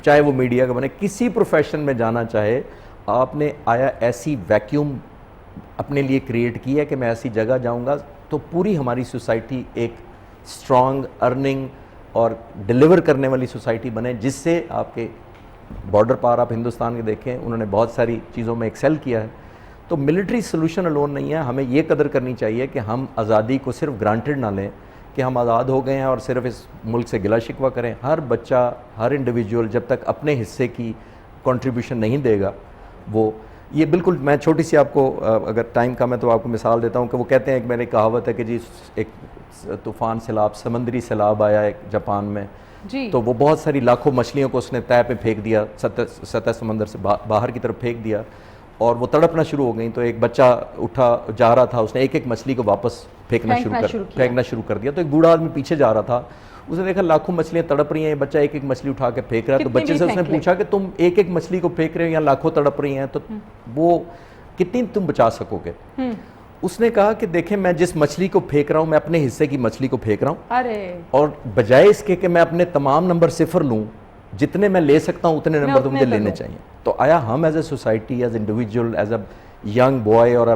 چاہے وہ میڈیا کا بنے, کسی پروفیشن میں جانا چاہے, آپ نے آیا ایسی ویکیوم اپنے لیے کریٹ کی ہے کہ میں ایسی جگہ جاؤں گا تو پوری ہماری سوسائٹی ایک اسٹرانگ ارننگ اور ڈیلیور کرنے والی سوسائٹی بنے, جس سے آپ کے بارڈر پار آپ ہندوستان کے دیکھیں انہوں نے بہت ساری چیزوں میں ایکسیل کیا ہے. تو ملٹری سلوشن الون نہیں ہے. ہمیں یہ قدر کرنی چاہیے کہ ہم آزادی کو صرف گرانٹڈ نہ لیں کہ ہم آزاد ہو گئے ہیں اور صرف اس ملک سے گلا شکوہ کریں. ہر بچہ, ہر انڈیویجول جب تک اپنے حصے کی کنٹریبیوشن نہیں دے گا, وہ یہ بالکل, میں چھوٹی سی آپ کو اگر ٹائم کم ہے تو آپ کو مثال دیتا ہوں کہ وہ کہتے ہیں, ایک میری کہاوت ہے کہ جی ایک طوفان سیلاب, سمندری سیلاب آیا ایک جاپان میں جی, تو وہ بہت ساری لاکھوں مچھلیوں کو اس نے تہہ پہ پھینک دیا, سطح سمندر سے باہر کی طرف پھینک دیا, اور وہ تڑپنا شروع ہو گئیں. تو ایک بچہ اٹھا جا رہا تھا, اس نے ایک ایک مچھلی کو واپس پھینکنا شروع کر دیا. تو ایک بوڑھا آدمی پیچھے جا رہا تھا, اس نے دیکھا لاکھوں مچھلیاں تڑپ رہی ہیں, یہ بچہ ایک ایک مچھلی اٹھا کے پھینک رہا ہے. تو بچے سے اس نے پوچھا کہ تم ایک ایک مچھلی کو پھینک رہے ہو, یہاں لاکھوں تڑپ رہی ہیں, تو وہ کتنی تم بچا سکو گے؟ اس نے کہا کہ دیکھیں میں جس مچھلی کو پھینک رہا ہوں میں اپنے حصے کی مچھلی کو پھینک رہا ہوں, اور بجائے اس کے کہ میں اپنے تمام نمبر صفر لوں, جتنے میں لے سکتا ہوں اتنے نمبر تو مجھے لینے لوں۔ چاہیے. تو آیا ہم as a society, as individual, as a young boy اور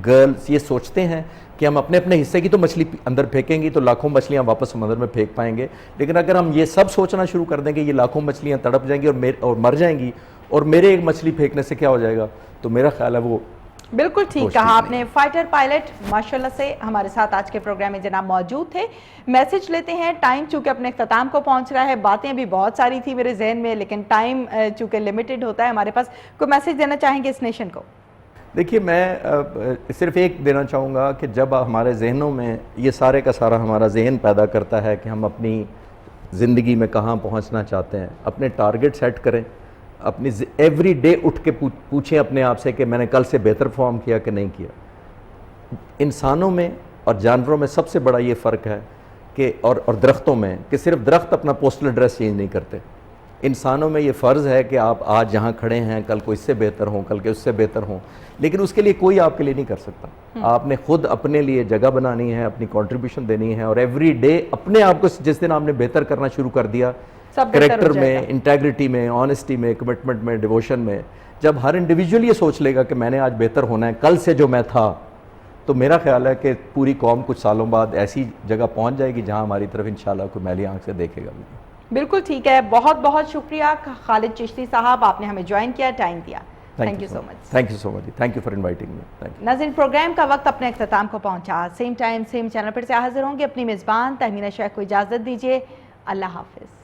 گرلس یہ سوچتے ہیں کہ ہم اپنے اپنے حصے کی تو مچھلی اندر پھینکیں گی تو لاکھوں مچھلیاں واپس سمندر میں پھینک پائیں گے، لیکن اگر ہم یہ سب سوچنا شروع کر دیں کہ یہ لاکھوں مچھلیاں تڑپ جائیں گی اور مر جائیں گی اور میرے ایک مچھلی پھینکنے سے کیا ہو جائے گا، تو میرا خیال ہے وہ بالکل ٹھیک کہا آپ نے. فائٹر پائلٹ ماشاءاللہ سے ہمارے ساتھ آج کے پروگرام میں جناب موجود تھے. میسج لیتے ہیں، ٹائم چونکہ اپنے اختتام کو پہنچ رہا ہے، باتیں بھی بہت ساری تھی میرے ذہن میں لیکن ٹائم چونکہ لمیٹڈ ہوتا ہے ہمارے پاس. کوئی میسج دینا چاہیں گے اس نیشن کو؟ دیکھیے میں صرف ایک دینا چاہوں گا کہ جب ہمارے ذہنوں میں یہ سارے کا سارا ہمارا ذہن پیدا کرتا ہے کہ ہم اپنی زندگی میں کہاں پہنچنا چاہتے ہیں، اپنے ٹارگٹ سیٹ کریں، اپنی ایوری ڈے اٹھ کے پوچھیں اپنے آپ سے کہ میں نے کل سے بہتر پرفارم کیا کہ نہیں کیا. انسانوں میں اور جانوروں میں سب سے بڑا یہ فرق ہے کہ اور درختوں میں کہ صرف درخت اپنا پوسٹل ایڈریس چینج نہیں کرتے. انسانوں میں یہ فرض ہے کہ آپ آج جہاں کھڑے ہیں کل کو اس سے بہتر ہوں، کل کے اس سے بہتر ہوں، لیکن اس کے لیے کوئی آپ کے لیے نہیں کر سکتا. آپ نے خود اپنے لیے جگہ بنانی ہے، اپنی کنٹریبیوشن دینی ہے، اور ایوری ڈے اپنے آپ کو جس دن آپ نے بہتر کرنا شروع کر دیا، کریکٹر میں، انٹیگریٹی میں، آنیسٹی میں، کمٹمنٹ میں، ڈیووشن میں، جب ہر انڈیویجول یہ سوچ لے گا کہ میں نے آج بہتر ہونا ہے کل سے جو میں تھا، تو میرا خیال ہے کہ پوری قوم کچھ سالوں بعد ایسی جگہ پہنچ جائے گی جہاں ہماری طرف انشاءاللہ کوئی میلی آنکھ سے دیکھے گا بھی. بالکل ٹھیک ہے. بہت بہت شکریہ خالد چشتی صاحب، آپ نے ہمیں جوائن کیا، ٹائم دیا. Thank you so much. Thank you so much. Thank you for inviting me. ناظرین پروگرام کا وقت اپنے اختتام کو پہنچا. سیم ٹائم سیم چینل پر سے حاضر ہوں گے. اپنی میزبان تہمینہ شیخ کو اجازت دیجیے. اللہ حافظ.